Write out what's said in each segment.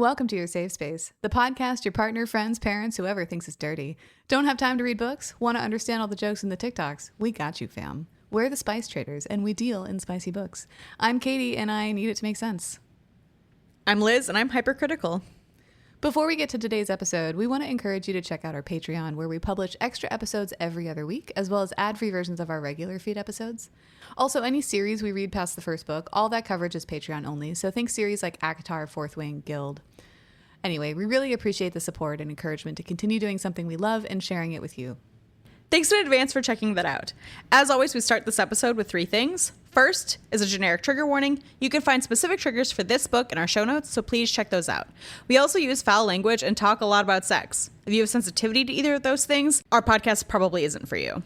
welcome to your safe space, the podcast your partner, friends, parents, whoever thinks it's dirty. Don't have time to read books? Want to understand all the jokes in the TikToks? We got you, fam. We're the Spice Traders, and we deal in spicy books. I'm Katie, and I need it to make sense. I'm Liz, and I'm hypercritical. Before we get to today's episode, we want to encourage you to check out our Patreon, where we publish extra episodes every other week, as well as ad-free versions of our regular feed episodes. Also, any series we read past the first book, all that coverage is Patreon only, so think series like ACOTAR, Fourth Wing, Guild. Anyway, we really appreciate the support and encouragement to continue doing something we love and sharing it with you. Thanks in advance for checking that out. As always, we start this episode with 3 things. First is a generic trigger warning. You can find specific triggers for this book in our show notes, so please check those out. We also use foul language and talk a lot about sex. If you have sensitivity to either of those things, our podcast probably isn't for you.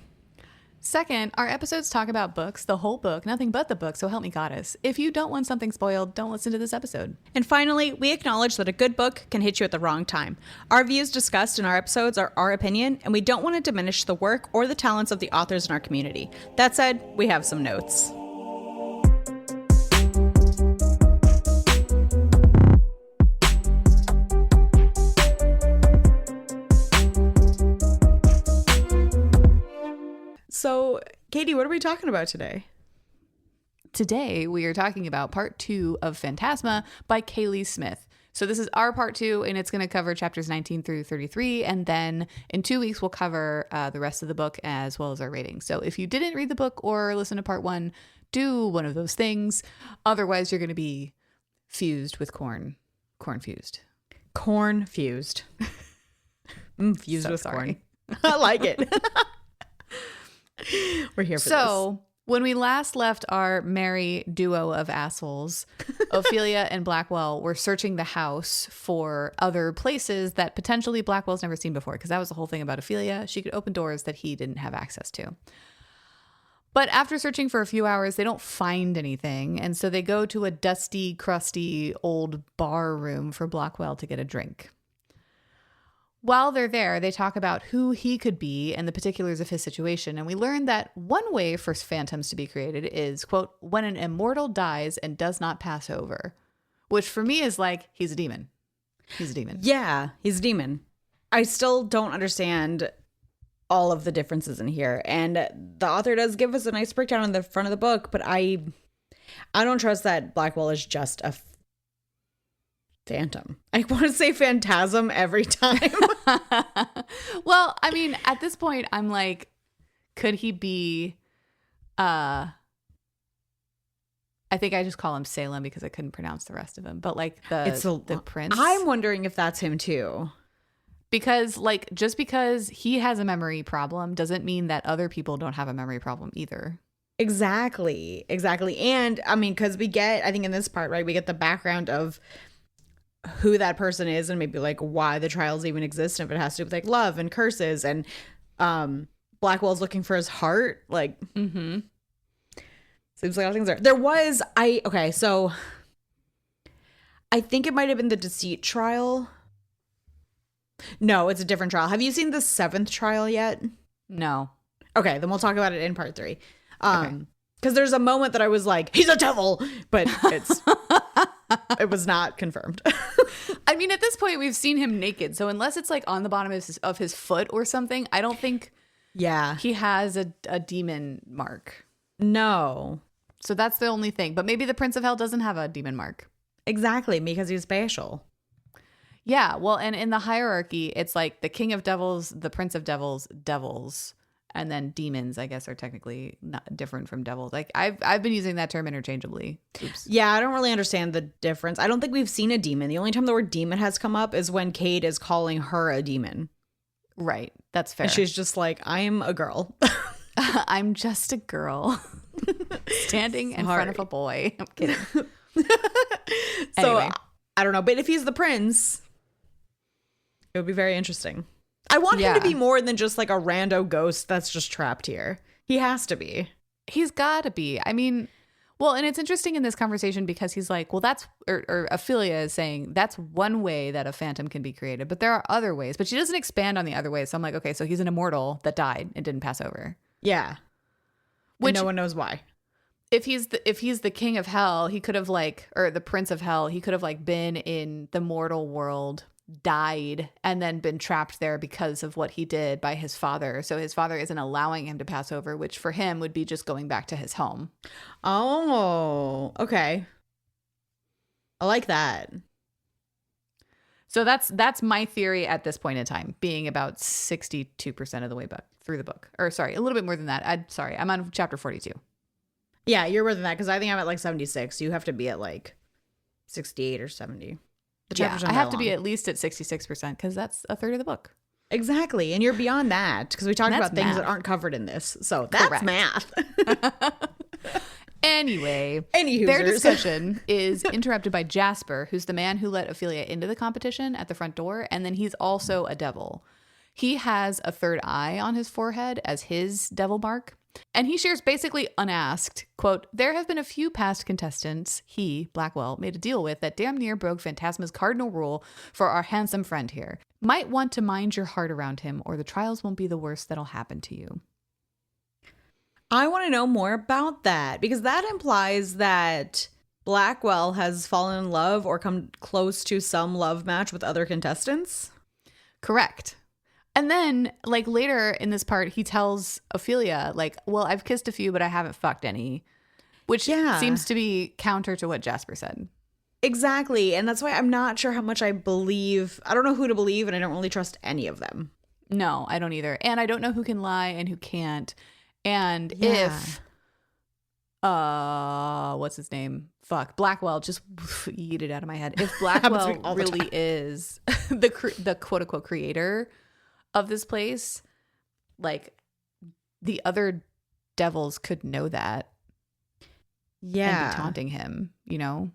Second, our episodes talk about books, the whole book, nothing but the book, so help me goddess. If you don't want something spoiled, don't listen to this episode. And finally, we acknowledge that a good book can hit you at the wrong time. Our views discussed in our episodes are our opinion, and we don't want to diminish the work or the talents of the authors in our community. That said, we have some notes. So, Katie, what are we talking about today? Today, we are talking about part 2 of Phantasma by Kaylie Smith. So this is our part 2, and it's going to cover chapters 19 through 33. And then in 2 weeks, we'll cover the rest of the book as well as our rating. So if you didn't read the book or listen to part 1, do one of those things. Otherwise, you're going to be fused with corn. Corn fused. Corn fused. Fused So with sorry. corn. I like it. We're here for this. So when we last left our merry duo of assholes, Ophelia and Blackwell were searching the house for other places that potentially Blackwell's never seen before, because that was the whole thing about Ophelia. She could open doors that he didn't have access to. But after searching for a few hours, they don't find anything. And so they go to a dusty, crusty old bar room for Blackwell to get a drink. While they're there, they talk about who he could be and the particulars of his situation. And we learn that one way for phantoms to be created is, quote, when an immortal dies and does not pass over. Which for me is like, he's a demon. He's a demon. Yeah, he's a demon. I still don't understand all of the differences in here. And the author does give us a nice breakdown on the front of the book, but I don't trust that Blackwell is just a phantom. I want to say phantasm every time. Well, I mean, at this point, I'm like, could he be, I think I just call him Salem because I couldn't pronounce the rest of him, but like the prince. I'm wondering if that's him too. Because like, just because he has a memory problem doesn't mean that other people don't have a memory problem either. Exactly. And I mean, because we get, I think in this part, right, we get the background of who that person is and maybe like why the trials even exist, and if it has to do with like love and curses, and Blackwell's looking for his heart, like seems like all things are so I think it might have been the deceit trial. No, it's a different trial. Have you seen the 7th trial yet? No. Okay, then we'll talk about it in part 3. Okay. Because there's a moment that I was like, he's a devil, but it was not confirmed. I mean, at this point, we've seen him naked. So unless it's like on the bottom of his foot or something, I don't think he has a demon mark. No. So that's the only thing. But maybe the Prince of Hell doesn't have a demon mark. Exactly, because he's spatial. Yeah, well, and in the hierarchy, it's like the King of Devils, the Prince of Devils, devils. And then demons, I guess, are technically not different from devils. Like I've been using that term interchangeably. Oops. Yeah, I don't really understand the difference. I don't think we've seen a demon. The only time the word demon has come up is when Cade is calling her a demon. Right. That's fair. And she's just like, I am a girl. I'm just a girl standing in front of a boy. I'm kidding. So Anyway. I don't know. But if he's the prince, it would be very interesting. I want him to be more than just like a rando ghost that's just trapped here. He has to be. He's got to be. I mean, well, and it's interesting in this conversation because he's like, well, that's, or Ophelia is saying that's one way that a phantom can be created, but there are other ways. But she doesn't expand on the other ways. So I'm like, okay, so he's an immortal that died and didn't pass over. Yeah. Which no one knows why. if he's the king of hell, he could have like, or the prince of hell, he could have like been in the mortal world, died, and then been trapped there because of what he did by his father. So his father isn't allowing him to pass over, which for him would be just going back to his home. Oh, okay. I like that. So that's my theory at this point in time, being about 62% of the way back through the book. Or sorry, a little bit more than that. I'm on chapter 42. Yeah, you're more than that because I think I'm at like 76. You have to be at like 68 or 70. Yeah, I have to be at least at 66% because that's a third of the book. Exactly. And you're beyond that because we talked about things that aren't covered in this. So that's correct. Math. Anyway, their discussion is interrupted by Jasper, who's the man who let Ophelia into the competition at the front door. And then he's also a devil. He has a third eye on his forehead as his devil mark. And he shares basically unasked, quote, "There have been a few past contestants he, Blackwell, made a deal with that damn near broke Phantasma's cardinal rule for our handsome friend here. Might want to mind your heart around him or the trials won't be the worst that'll happen to you." I want to know more about that because that implies that Blackwell has fallen in love or come close to some love match with other contestants. Correct. And then, like, later in this part, he tells Ophelia, like, well, I've kissed a few, but I haven't fucked any, which seems to be counter to what Jasper said. Exactly. And that's why I'm not sure how much I believe. I don't know who to believe, and I don't really trust any of them. No, I don't either. And I don't know who can lie and who can't. And if, what's his name? Fuck, Blackwell, just eat it out of my head. If Blackwell really is the quote unquote creator of this place, like the other devils could know that. Yeah. And be taunting him, you know?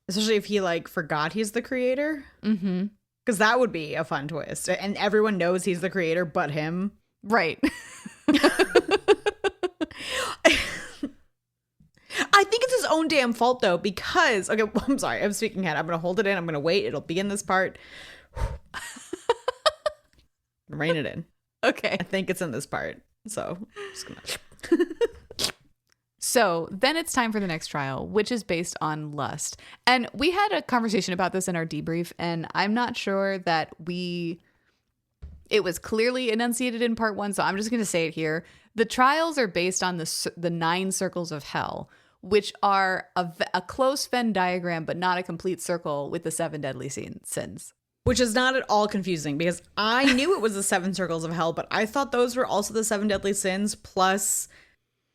Especially if he like forgot he's the creator. Mm-hmm. Because that would be a fun twist. And everyone knows he's the creator but him. Right. I think it's his own damn fault though, because okay, well, I'm sorry, I'm speaking ahead. I'm gonna hold it in. I'm gonna wait. It'll be in this part. Rein it in. Okay. I think it's in this part. So I'm just gonna So then it's time for the next trial, which is based on lust. And we had a conversation about this in our debrief, and I'm not sure that it was clearly enunciated in part 1, so I'm just going to say it here. The trials are based on the 9 circles of hell, which are a close Venn diagram, but not a complete circle with the 7 deadly sins. Which is not at all confusing because I knew it was the 7 circles of hell, but I thought those were also the 7 deadly sins plus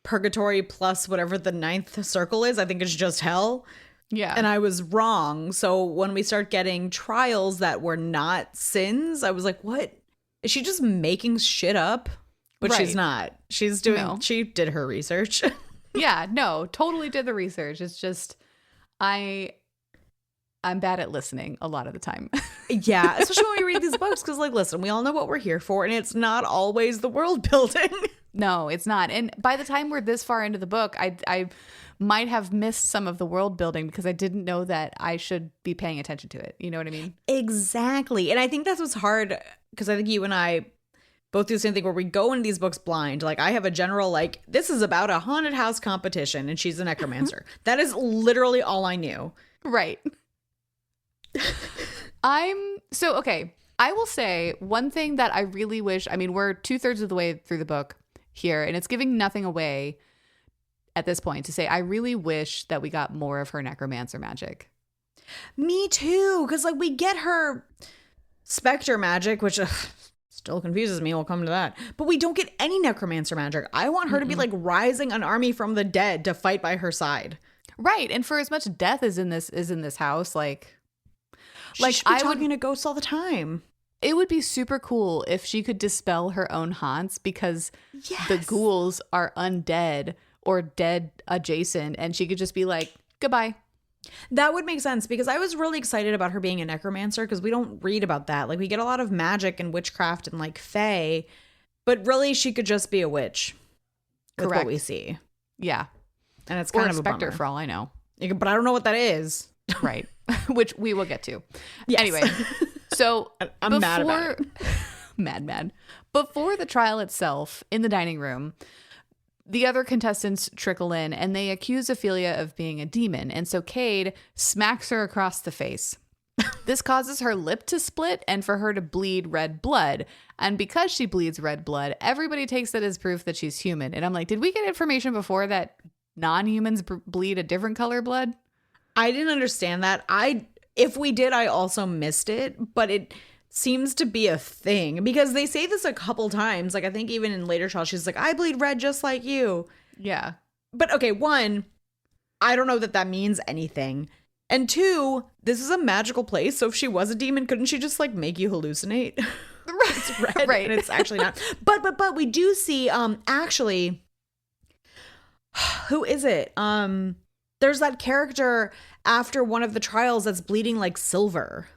purgatory plus whatever the 9th circle is. I think it's just hell. Yeah. And I was wrong. So when we start getting trials that were not sins, I was like, what? Is she just making shit up? But she's not. She's doing, she did her research. Yeah, no, totally did the research. It's just, I'm bad at listening a lot of the time. Yeah, especially when we read these books. Because like, listen, we all know what we're here for. And it's not always the world building. No, it's not. And by the time we're this far into the book, I might have missed some of the world building because I didn't know that I should be paying attention to it. You know what I mean? Exactly. And I think that's what's hard because I think you and I both do the same thing where we go into these books blind. Like I have a general, like, this is about a haunted house competition and she's a necromancer. That is literally all I knew. Right. Okay. I will say one thing that I really wish, I mean, we're 2/3 of the way through the book here and it's giving nothing away at this point to say, I really wish that we got more of her necromancer magic. Me too. Cause like we get her specter magic, which still confuses me. We'll come to that. But we don't get any necromancer magic. I want her to be like rising an army from the dead to fight by her side. Right. And for as much death is in this house, like I would talking to ghosts all the time. It would be super cool if she could dispel her own haunts because the ghouls are undead or dead adjacent and she could just be like, goodbye. That would make sense because I was really excited about her being a necromancer because we don't read about that. Like we get a lot of magic and witchcraft and like fae, but really she could just be a witch. Correct. With what we see. Yeah. And it's kind or of a specter bummer. For all I know. But I don't know what that is. Right. Which we will get to. Yes. Anyway, so I'm mad about it. Mad. Before the trial itself in the dining room, The other contestants trickle in and they accuse Ophelia of being a demon. And so Cade smacks her across the face. This causes her lip to split and for her to bleed red blood. And because she bleeds red blood, everybody takes that as proof that she's human. And I'm like, did we get information before that non-humans bleed a different color blood? I didn't understand that. If we did, I also missed it, but it seems to be a thing because they say this a couple times. Like, I think even in later trials, she's like, I bleed red just like you. Yeah. But okay, one, I don't know that means anything. And two, this is a magical place. So if she was a demon, couldn't she just like make you hallucinate? It's red, right. And it's actually not. But we do see, actually, who is it? There's that character after one of the trials that's bleeding like silver.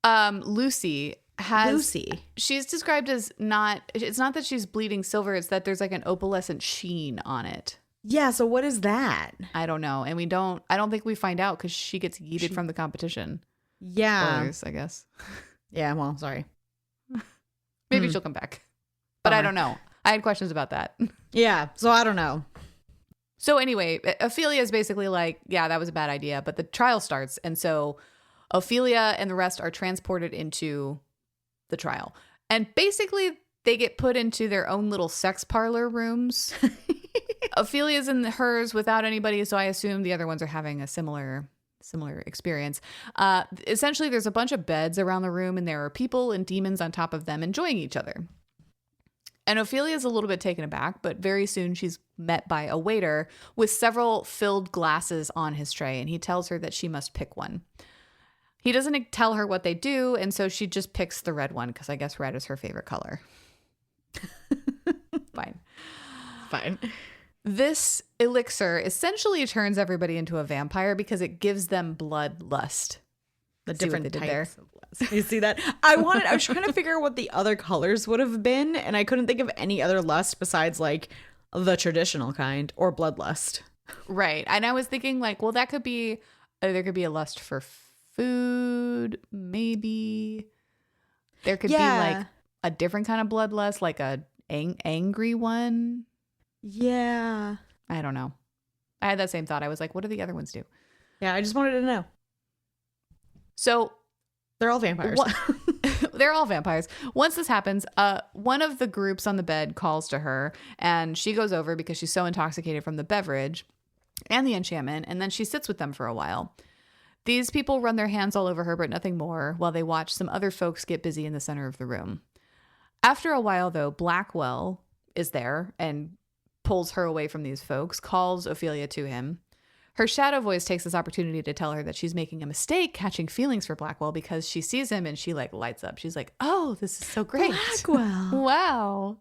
Lucy. She's described as it's not that she's bleeding silver, it's that there's like an opalescent sheen on it. Yeah, so what is that? I don't know. And I don't think we find out because she gets yeeted from the competition. Yeah. Spoilers, I guess. Yeah, well, sorry. Maybe she'll come back. But I don't know. I had questions about that. Yeah, so I don't know. So anyway, Ophelia is basically like, yeah, that was a bad idea. But the trial starts. And so Ophelia and the rest are transported into the trial. And basically, they get put into their own little sex parlor rooms. Ophelia's in hers without anybody, so I assume the other ones are having a similar experience. Essentially, there's a bunch of beds around the room, and there are people and demons on top of them enjoying each other. And Ophelia's a little bit taken aback, but very soon she's met by a waiter with several filled glasses on his tray, and he tells her that she must pick one. He doesn't tell her what they do, and so she just picks the red one because I guess red is her favorite color. Fine. This elixir essentially turns everybody into a vampire because it gives them bloodlust. The different types of lust. You see that? I was trying to figure out what the other colors would have been, and I couldn't think of any other lust besides like the traditional kind or bloodlust. Right. And I was thinking like, well, that could be, there could be a lust for food, maybe. There could be like a different kind of bloodlust, like a angry one. Yeah. I don't know. I had that same thought. I was like, what do the other ones do? Yeah, I just wanted to know. So they're all vampires. They're all vampires. Once this happens, one of the groups on the bed calls to her, and she goes over because she's so intoxicated from the beverage and the enchantment, and then she sits with them for a while. These people run their hands all over her, but nothing more, while they watch some other folks get busy in the center of the room. After a while, though, Blackwell is there and pulls her away from these folks, calls Ophelia to him. Her shadow voice takes this opportunity to tell her that she's making a mistake catching feelings for Blackwell because she sees him and she like lights up. She's like, oh, this is so great. Blackwell. Wow.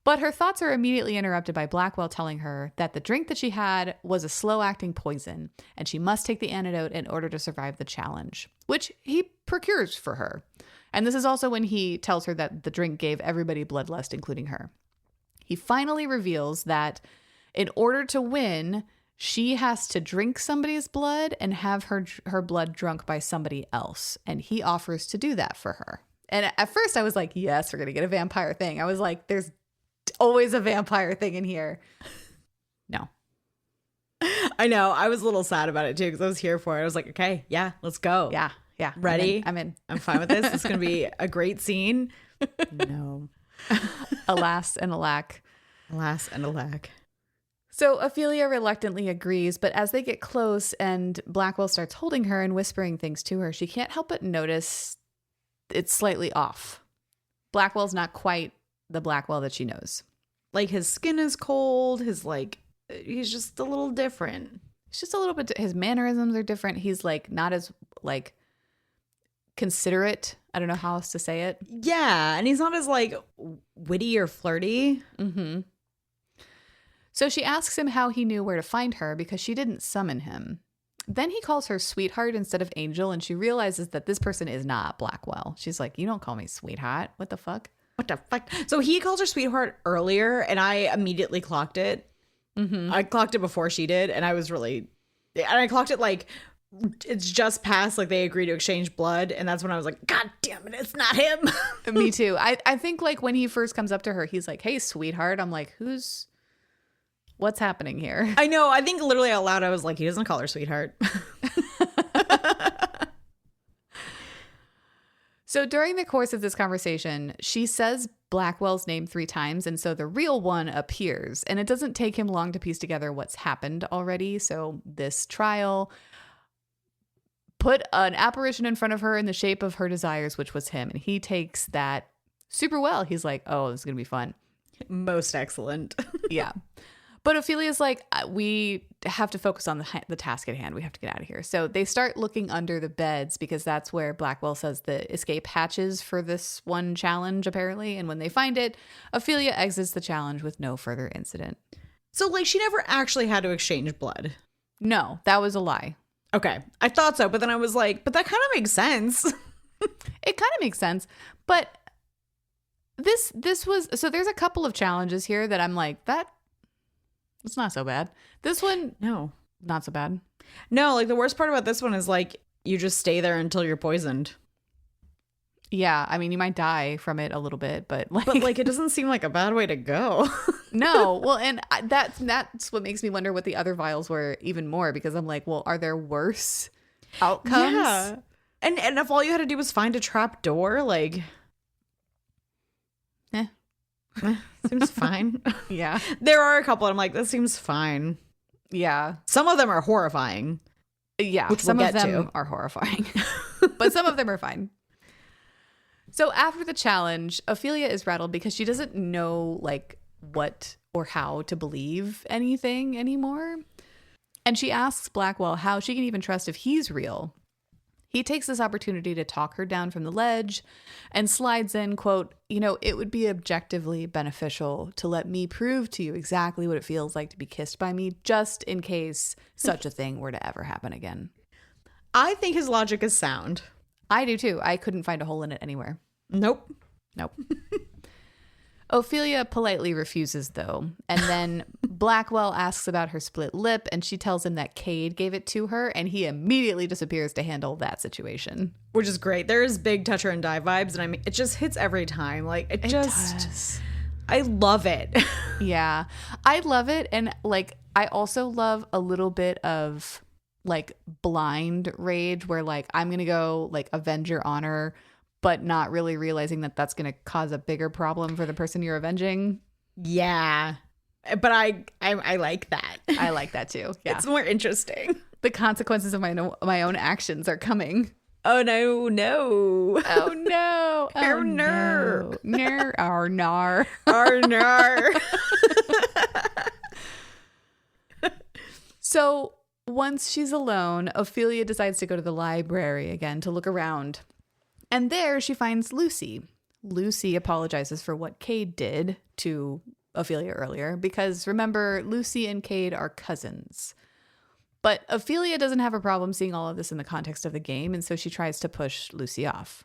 But her thoughts are immediately interrupted by Blackwell telling her that the drink that she had was a slow-acting poison and she must take the antidote in order to survive the challenge, which he procures for her. And this is also when he tells her that the drink gave everybody bloodlust, including her. He finally reveals that in order to win, she has to drink somebody's blood and have her blood drunk by somebody else. And he offers to do that for her. And at first I was like, yes, we're going to get a vampire thing. I was like, there's always a vampire thing in here. No. I know. I was a little sad about it too because I was here for it. I was like, okay, yeah, let's go. Yeah. Ready? I'm in. I'm fine with this. It's going to be a great scene. No. Alas and alack. Alas and alack. So Ophelia reluctantly agrees, but as they get close and Blackwell starts holding her and whispering things to her, she can't help but notice it's slightly off. Blackwell's not quite the Blackwell that she knows. Like his skin is cold. He's just a little different. It's just a little bit, his mannerisms are different. He's like not as like considerate. I don't know how else to say it. Yeah. And he's not as like witty or flirty. Mm-hmm. So she asks him how he knew where to find her because she didn't summon him. Then he calls her sweetheart instead of angel, and she realizes that this person is not Blackwell. She's like, you don't call me sweetheart. What the fuck? What the fuck? So he calls her sweetheart earlier, and I immediately clocked it. Mm-hmm. I clocked it before she did, and I clocked it like it's just past like they agree to exchange blood, and that's when I was like, God damn it, it's not him. Me too. I think like when he first comes up to her, he's like, hey, sweetheart. I'm like, what's happening here? I know. I think literally out loud, I was like, he doesn't call her sweetheart. So during the course of this conversation, she says Blackwell's name 3 times, and so the real one appears. And it doesn't take him long to piece together what's happened already. So this trial put an apparition in front of her in the shape of her desires, which was him. And he takes that super well. He's like, oh, this is going to be fun. Most excellent. Yeah. But Ophelia's like, we have to focus on the task at hand. We have to get out of here. So they start looking under the beds because that's where Blackwell says the escape hatches for this one challenge, apparently. And when they find it, Ophelia exits the challenge with no further incident. So, like, she never actually had to exchange blood. No, that was a lie. Okay. I thought so. But then I was like, but that kind of makes sense. It kind of makes sense. But this was, so there's a couple of challenges here that I'm like, it's not so bad. This one, no, not so bad. No, like the worst part about this one is like you just stay there until you're poisoned. Yeah, I mean, you might die from it a little bit, but it doesn't seem like a bad way to go. No, well, and that's what makes me wonder what the other vials were even more, because I'm like, well, are there worse outcomes? Yeah, and if all you had to do was find a trap door, like, seems fine. Yeah. There are a couple I'm like, this seems fine. Yeah. Some of them are horrifying. Yeah. Which some we'll of them are horrifying. But some of them are fine. So after the challenge, Ophelia is rattled because she doesn't know like what or how to believe anything anymore. And she asks Blackwell how she can even trust if he's real. He takes this opportunity to talk her down from the ledge and slides in, quote, it would be objectively beneficial to let me prove to you exactly what it feels like to be kissed by me, just in case such a thing were to ever happen again. I think his logic is sound. I do too. I couldn't find a hole in it anywhere. Nope. Ophelia politely refuses, though, and then Blackwell asks about her split lip, and she tells him that Cade gave it to her, and he immediately disappears to handle that situation. Which is great. There's big touch her and die vibes, and I mean, it just hits every time. Like, it does. I love it. Yeah, I love it, and like, I also love a little bit of like blind rage, where like I'm gonna go like avenge your honor, but not really realizing that that's going to cause a bigger problem for the person you're avenging. Yeah. But I like that. I like that too. Yeah. It's more interesting. The consequences of my own actions are coming. Oh, no. Oh, no. Oh, no. Nar. Ar, nar. Ar, nar. So once she's alone, Ophelia decides to go to the library again to look around. And there she finds Lucy. Lucy apologizes for what Cade did to Ophelia earlier, because remember, Lucy and Cade are cousins. But Ophelia doesn't have a problem seeing all of this in the context of the game, and so she tries to push Lucy off.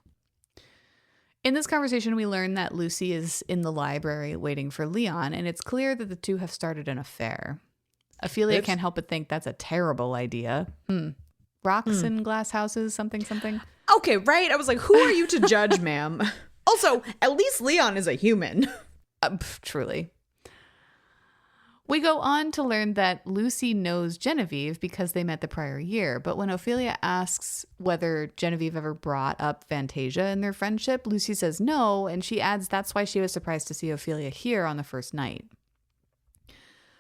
In this conversation, we learn that Lucy is in the library waiting for Leon, and it's clear that the two have started an affair. Ophelia can't help but think that's a terrible idea. Rocks in glass houses, something. Okay, right? I was like, who are you to judge, ma'am? Also, at least Leon is a human. Truly. We go on to learn that Lucy knows Genevieve because they met the prior year. But when Ophelia asks whether Genevieve ever brought up Fantasia in their friendship, Lucy says no. And she adds that's why she was surprised to see Ophelia here on the first night.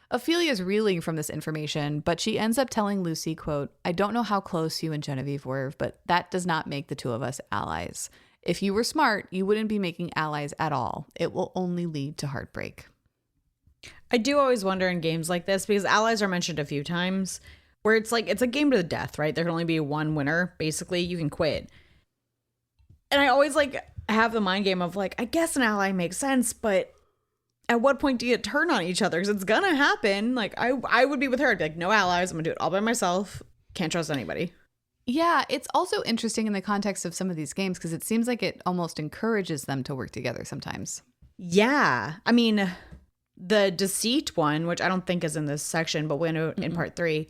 Ophelia is reeling from this information, but she ends up telling Lucy, quote, I don't know how close you and Genevieve were, but that does not make the two of us allies. If you were smart, you wouldn't be making allies at all. It will only lead to heartbreak. I do always wonder in games like this, because allies are mentioned a few times, where it's like, it's a game to the death, right? There can only be one winner. Basically, you can quit. And I always like have the mind game of like, I guess an ally makes sense, but at what point do you turn on each other? Because it's gonna happen. Like I would be with her. I'd be like, no allies. I'm gonna do it all by myself. Can't trust anybody. Yeah, it's also interesting in the context of some of these games because it seems like it almost encourages them to work together sometimes. Yeah, I mean, the deceit one, which I don't think is in this section, but we know in part 3,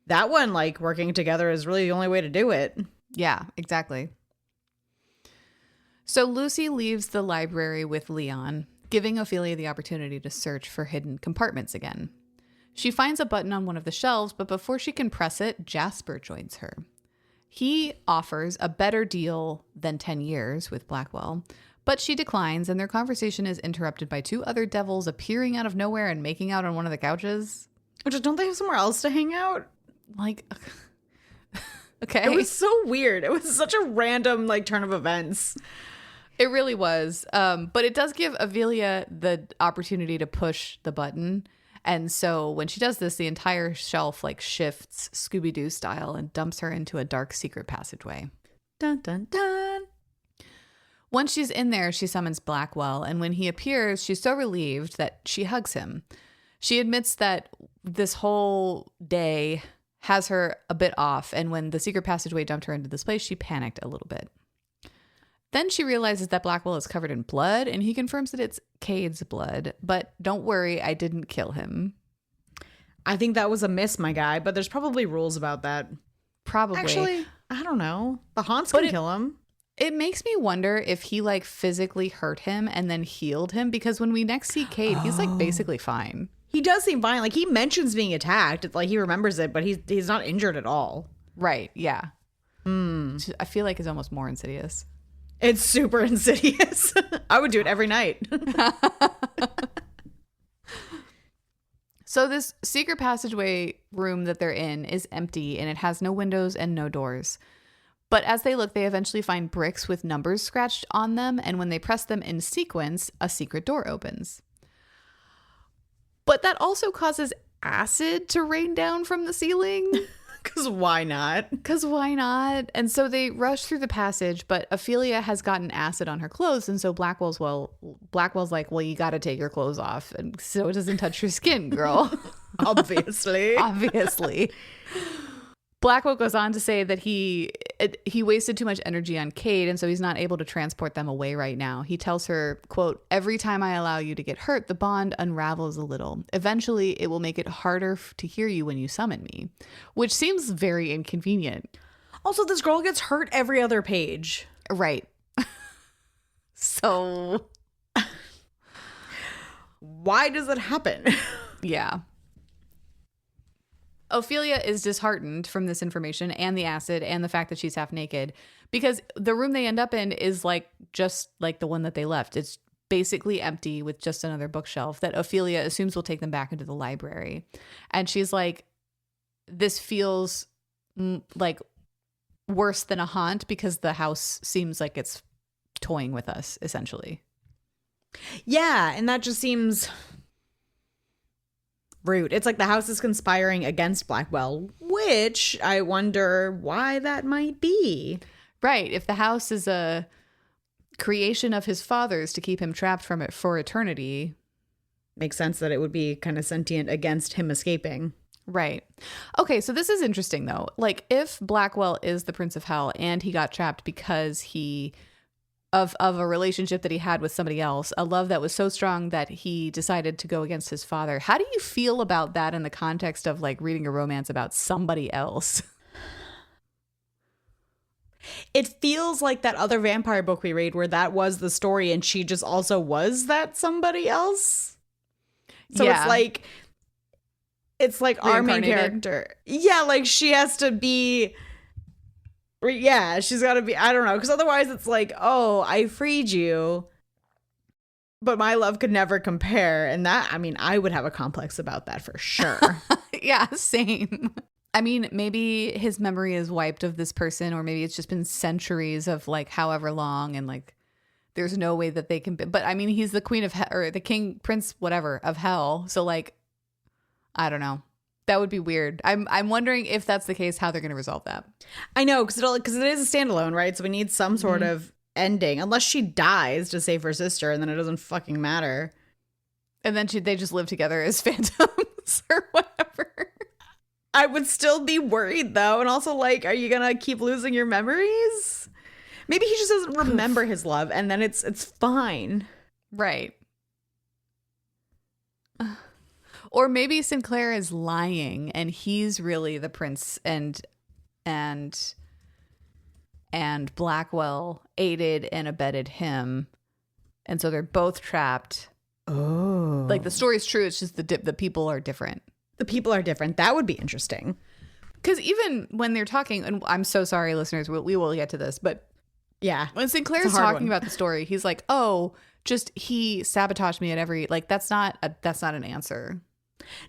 that one, like, working together is really the only way to do it. Yeah, exactly. So Lucy leaves the library with Leon, giving Ophelia the opportunity to search for hidden compartments again. She finds a button on one of the shelves, but before she can press it, Jasper joins her. He offers a better deal than 10 years with Blackwell, but she declines, and their conversation is interrupted by two other devils appearing out of nowhere and making out on one of the couches. Which, don't they have somewhere else to hang out? Like, okay. It was so weird. It was such a random, like, turn of events. It really was. But it does give Ophelia the opportunity to push the button. And so when she does this, the entire shelf like shifts Scooby-Doo style and dumps her into a dark secret passageway. Dun, dun, dun. Once she's in there, she summons Blackwell. And when he appears, she's so relieved that she hugs him. She admits that this whole day has her a bit off. And when the secret passageway dumped her into this place, she panicked a little bit. Then she realizes that Blackwell is covered in blood, and he confirms that it's Cade's blood. But don't worry, I didn't kill him. I think that was a miss, my guy, but there's probably rules about that. Probably. Actually, I don't know. The haunts can kill him. It makes me wonder if he like physically hurt him and then healed him, because when we next see Cade, he's like basically fine. He does seem fine. Like, he mentions being attacked. It's like he remembers it, but he's not injured at all. Right, yeah. I feel like it's almost more insidious. It's super insidious. I would do it every night. So this secret passageway room that they're in is empty, and it has no windows and no doors. But as they look, they eventually find bricks with numbers scratched on them, and when they press them in sequence, a secret door opens. But that also causes acid to rain down from the ceiling. Because why not? Because why not? And so they rush through the passage, but Ophelia has gotten acid on her clothes, and so Blackwell's like, well, you got to take your clothes off, and so it doesn't touch your skin, girl. Obviously. Obviously. Blackwell goes on to say that he wasted too much energy on Cade, and so he's not able to transport them away right now. He tells her, quote, every time I allow you to get hurt, the bond unravels a little. Eventually, it will make it harder to hear you when you summon me, which seems very inconvenient. Also, this girl gets hurt every other page. Right. So why does it happen? Yeah. Ophelia is disheartened from this information and the acid and the fact that she's half naked, because the room they end up in is like just like the one that they left. It's basically empty with just another bookshelf that Ophelia assumes will take them back into the library. And she's like, this feels like worse than a haunt because the house seems like it's toying with us, essentially. Yeah, and that just seems rude. It's like the house is conspiring against Blackwell, which I wonder why that might be. Right. If the house is a creation of his father's to keep him trapped from it for eternity. Makes sense that it would be kind of sentient against him escaping. Right. Okay, so this is interesting, though. Like, if Blackwell is the Prince of Hell and he got trapped because of a relationship that he had with somebody else, a love that was so strong that he decided to go against his father. How do you feel about that in the context of like reading a romance about somebody else? It feels like that other vampire book we read where that was the story and she just also was that somebody else. So yeah. It's like our main character. Yeah, like she has to be. Yeah, she's got to be, I don't know, because otherwise it's like, oh, I freed you, but my love could never compare. And that, I mean, I would have a complex about that for sure. Yeah, same. I mean, maybe his memory is wiped of this person, or maybe it's just been centuries of like however long, and like there's no way that they can be. But I mean, he's the queen of hell, or the king, prince, whatever, of hell. So like, I don't know. That would be weird. I'm wondering if that's the case, how they're going to resolve that. I know, because it is a standalone, right? So we need some sort of ending, unless she dies to save her sister, and then it doesn't fucking matter. And then they just live together as phantoms or whatever. I would still be worried though, and also like, are you gonna keep losing your memories? Maybe he just doesn't remember his love, and then it's fine, right? Or maybe Sinclair is lying and he's really the prince and Blackwell aided and abetted him. And so they're both trapped. Oh. Like the story's true. It's just the people are different. The people are different. That would be interesting. Because even when they're talking, and I'm so sorry, listeners, we will get to this, but yeah, when Sinclair's talking about the story, he's like, "Oh, just he sabotaged me at every that's not an answer.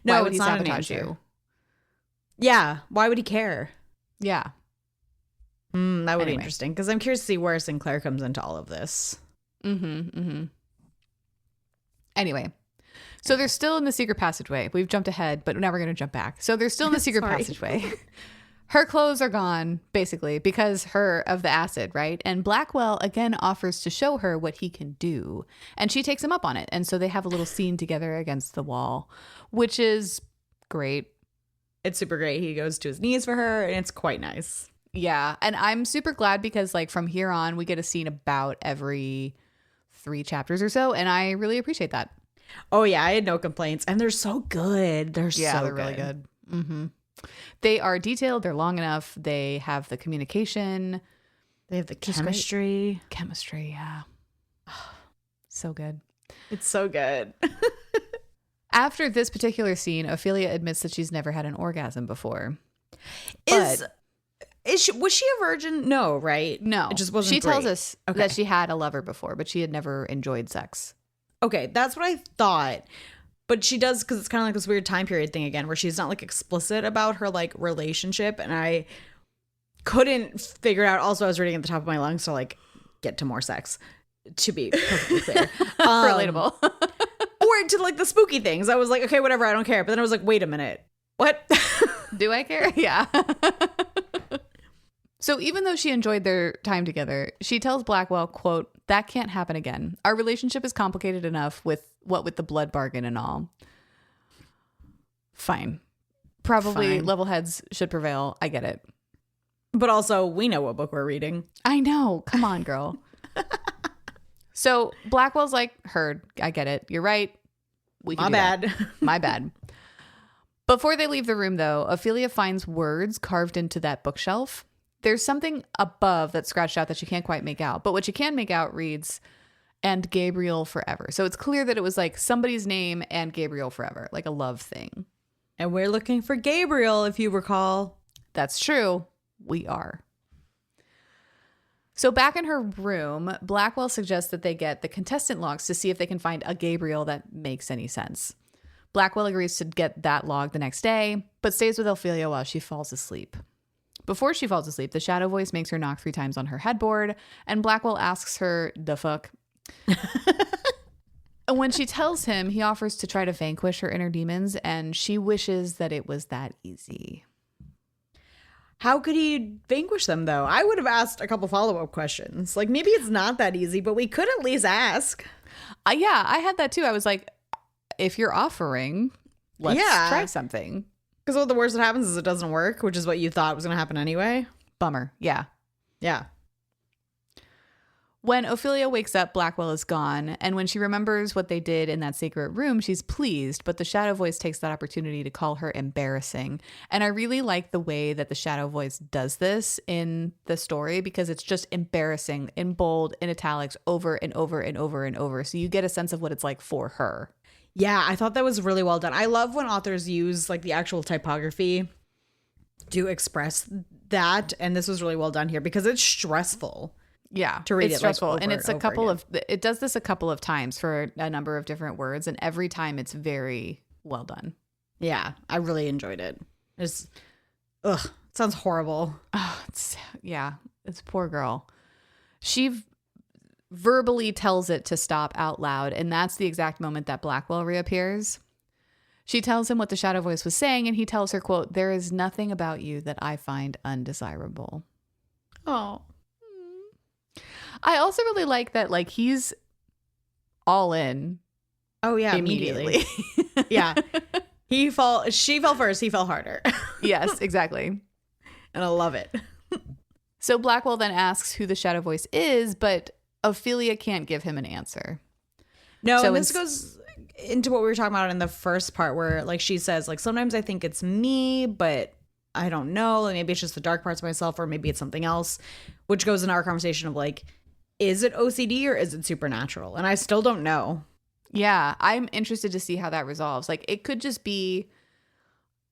No, why would it's he not sabotage an answer. you? Yeah, why would he care? Yeah, that would be interesting because I'm curious to see where Sinclair comes into all of this. Anyway. So they're still in the secret passageway. We've jumped ahead, but now we're going to jump back. So they're still in the secret passageway. Her clothes are gone, basically, because of the acid, right? And Blackwell again offers to show her what he can do. And she takes him up on it. And so they have a little scene together against the wall, which is great. It's super great. He goes to his knees for her, and it's quite nice. Yeah. And I'm super glad because, like, from here on, we get a scene about every 3 chapters or so. And I really appreciate that. Oh, yeah. I had no complaints. And they're so good. They're really good. Mm-hmm. They are detailed. They're long enough. They have the communication. They have the chemistry. Chemistry, yeah. So good. It's so good. After this particular scene, Ophelia admits that she's never had an orgasm before. Was she a virgin? No, right? No. It just wasn't She tells great. us that she had a lover before, but she had never enjoyed sex. Okay, that's what I thought. But she does, because it's kind of like this weird time period thing again, where she's not like explicit about her like relationship. And I couldn't figure it out. Also, I was reading at the top of my lungs to like get to more sex, to be perfectly clear. Relatable. Or to like the spooky things. I was like, okay, whatever, I don't care. But then I was like, wait a minute. What? Do I care? Yeah. So even though she enjoyed their time together, she tells Blackwell, quote, "That can't happen again. Our relationship is complicated enough with the blood bargain and all." Fine. Probably level heads should prevail. I get it. But also, we know what book we're reading. I know. Come on, girl. So Blackwell's like, heard. I get it. You're right. My bad. My bad. Before they leave the room, though, Ophelia finds words carved into that bookshelf. There's something above that's scratched out that she can't quite make out. But what she can make out reads, "And Gabriel forever." So it's clear that it was like somebody's name and Gabriel forever, like a love thing. And we're looking for Gabriel, if you recall. That's true. We are. So back in her room, Blackwell suggests that they get the contestant logs to see if they can find a Gabriel that makes any sense. Blackwell agrees to get that log the next day, but stays with Ophelia while she falls asleep. Before she falls asleep, the shadow voice makes her knock 3 times on her headboard, and Blackwell asks her, "The fuck?" And when she tells him, he offers to try to vanquish her inner demons, and she wishes that it was that easy. How could he vanquish them, though? I would have asked a couple follow-up questions. Like, maybe it's not that easy, but we could at least ask. Yeah, I had that too. I was like, if you're offering, let's try something. Because the worst that happens is it doesn't work, which is what you thought was going to happen anyway. Bummer. Yeah. Yeah. When Ophelia wakes up, Blackwell is gone. And when she remembers what they did in that secret room, she's pleased. But the shadow voice takes that opportunity to call her embarrassing. And I really like the way that the shadow voice does this in the story, because it's just embarrassing in bold, in italics, over and over and over and over. So you get a sense of what it's like for her. Yeah, I thought that was really well done. I love when authors use like the actual typography to express that. And this was really well done here because it's stressful. Yeah, to read it's it stressful. like, and it's a couple again. it does this a couple of times for a number of different words. And every time it's very well done. Yeah, I really enjoyed it. It sounds horrible. Oh, it's poor girl. She verbally tells it to stop out loud. And that's the exact moment that Blackwell reappears. She tells him what the shadow voice was saying. And he tells her, quote, "There is nothing about you that I find undesirable." Oh, I also really like that, like, he's all in. Oh, yeah, immediately. Yeah. She fell first. He fell harder. Yes, exactly. And I love it. So Blackwell then asks who the shadow voice is, but Ophelia can't give him an answer. No, So and this goes into what we were talking about in the first part where like she says like sometimes I think it's me, but I don't know. Like, maybe it's just the dark parts of myself or maybe it's something else, which goes in our conversation of like, is it OCD or is it supernatural? And I still don't know. Yeah, I'm interested to see how that resolves. Like it could just be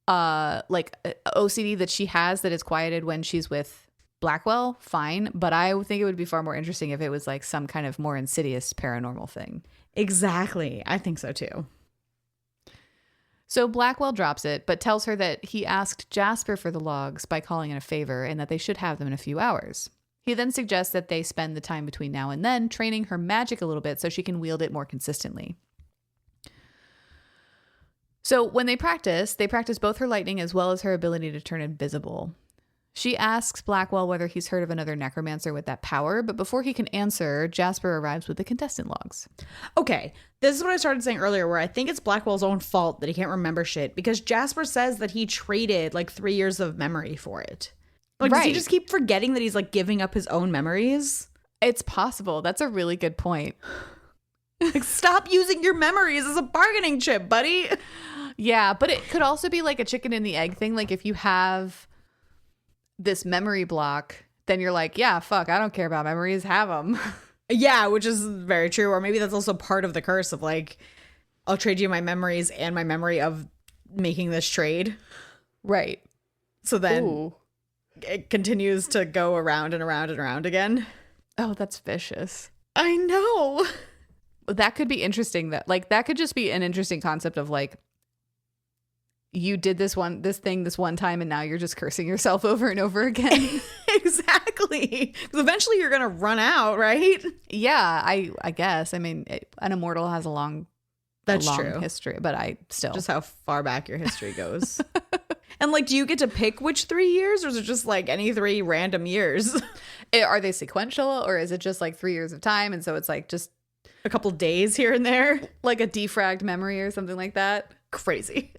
like OCD that she has that is quieted when she's with Blackwell, fine, but I would think it would be far more interesting if it was like some kind of more insidious paranormal thing. Exactly. I think so too. So Blackwell drops it, but tells her that he asked Jasper for the logs by calling in a favor and that they should have them in a few hours. He then suggests that they spend the time between now and then training her magic a little bit so she can wield it more consistently. So when they practice both her lightning as well as her ability to turn invisible. She asks Blackwell whether he's heard of another necromancer with that power, but before he can answer, Jasper arrives with the contestant logs. Okay, this is what I started saying earlier, where I think it's Blackwell's own fault that he can't remember shit, because Jasper says that he traded like 3 years of memory for it. Like, right. Does he just keep forgetting that he's like giving up his own memories? It's possible. That's a really good point. Like, stop using your memories as a bargaining chip, buddy. Yeah, but it could also be like a chicken and the egg thing. Like if you have this memory block, then you're like, yeah, fuck, I don't care about memories, have them. Yeah, which is very true. Or maybe that's also part of the curse of like, I'll trade you my memories and my memory of making this trade. Right. So then Ooh. It continues to go around and around and around again. Oh, that's vicious. I know. That could be interesting. That could just be an interesting concept of like, you did this thing this one time and now you're just cursing yourself over and over again. Exactly. Because eventually you're going to run out, right? Yeah, I guess. I mean, an immortal has a long true history, but I still. Just how far back your history goes. And like, do you get to pick which 3 years or is it just like any 3 random years? Are they sequential or is it just like 3 years of time? And so it's like just a couple days here and there? Like a defragged memory or something like that? Crazy.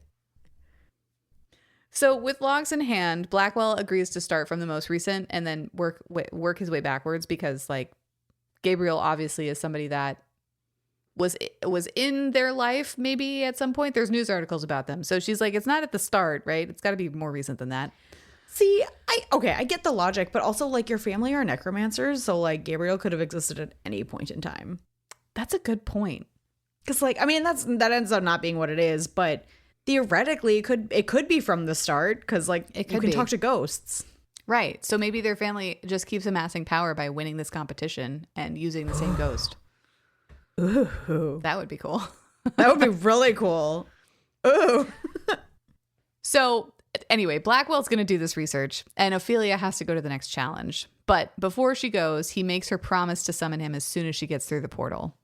So with logs in hand, Blackwell agrees to start from the most recent and then work his way backwards because like Gabriel obviously is somebody that was in their life maybe at some point. There's news articles about them. So she's like, it's not at the start, right? It's got to be more recent than that. See, I get the logic, but also like your family are necromancers. So like Gabriel could have existed at any point in time. That's a good point. Because like, I mean, that ends up not being what it is, but theoretically it could be from the start because like you can talk to ghosts. Right. So maybe their family just keeps amassing power by winning this competition and using the same ghost. Ooh. That would be cool. That would be really cool. Ooh. So anyway, Blackwell's going to do this research and Ophelia has to go to the next challenge. But before she goes, he makes her promise to summon him as soon as she gets through the portal.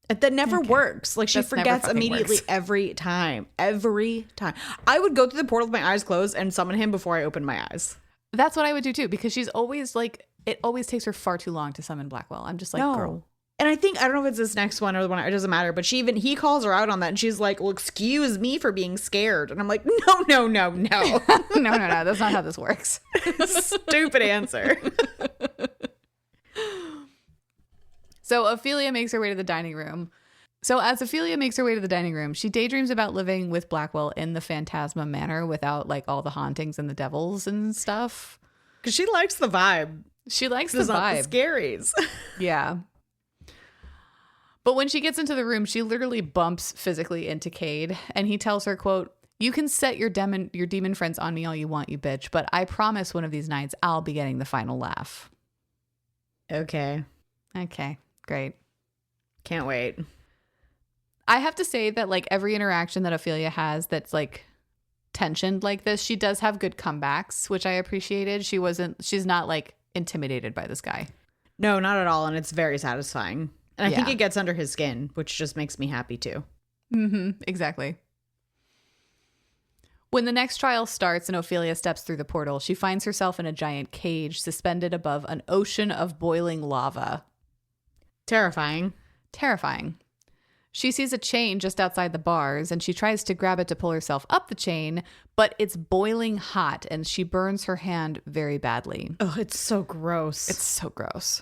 That never works. Like she forgets immediately every time. Every time. I would go through the portal with my eyes closed and summon him before I open my eyes. That's what I would do too, because she's always like, it always takes her far too long to summon Blackwell. I'm just like, no. Girl. And I don't know if it's this next one or the one, it doesn't matter, but he calls her out on that and she's like, well, excuse me for being scared. And I'm like, no. No. No. That's not how this works. Stupid answer. So Ophelia makes her way to the dining room. So as Ophelia makes her way to the dining room, she daydreams about living with Blackwell in the Phantasma manor without like all the hauntings and the devils and stuff. Because she likes the vibe. She likes the vibe. Not the scaries. Yeah. But when she gets into the room, she literally bumps physically into Cade. And he tells her, quote, "You can set your demon friends on me all you want, you bitch. But I promise one of these nights I'll be getting the final laugh." Okay. Great. Can't wait. I have to say that like every interaction that Ophelia has that's like tensioned like this, she does have good comebacks, which I appreciated. She's not like intimidated by this guy. No, not at all. And it's very satisfying. And I think it gets under his skin, which just makes me happy too. Mm-hmm. Exactly. When the next trial starts and Ophelia steps through the portal, she finds herself in a giant cage suspended above an ocean of boiling lava. Terrifying. She sees a chain just outside the bars and she tries to grab it to pull herself up the chain, but it's boiling hot and she burns her hand very badly. Oh, it's so gross. It's so gross.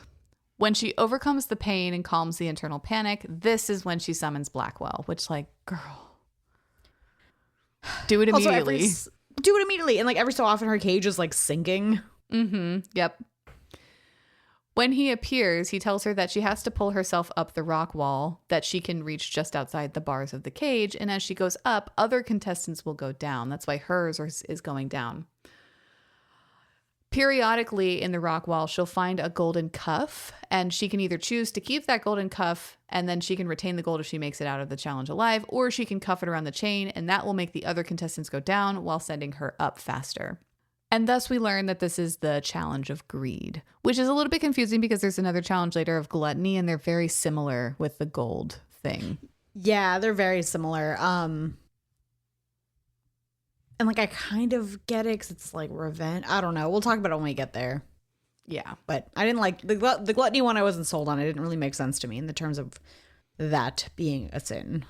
When she overcomes the pain and calms the internal panic, this is when she summons Blackwell, which, like, girl, do it immediately. Also, do it immediately. And like every so often her cage is like sinking. Yep. When he appears, he tells her that she has to pull herself up the rock wall that she can reach just outside the bars of the cage. And as she goes up, other contestants will go down. That's why hers is going down. Periodically in the rock wall, she'll find a golden cuff, and she can either choose to keep that golden cuff, and then she can retain the gold if she makes it out of the challenge alive, or she can cuff it around the chain, and that will make the other contestants go down while sending her up faster. And thus we learn that this is the challenge of greed, which is a little bit confusing because there's another challenge later of gluttony, and they're very similar with the gold thing. Yeah, they're very similar. And like I kind of get it because it's like revenge. I don't know. We'll talk about it when we get there. Yeah. But I didn't like the gluttony one. I wasn't sold on. It didn't really make sense to me in the terms of that being a sin.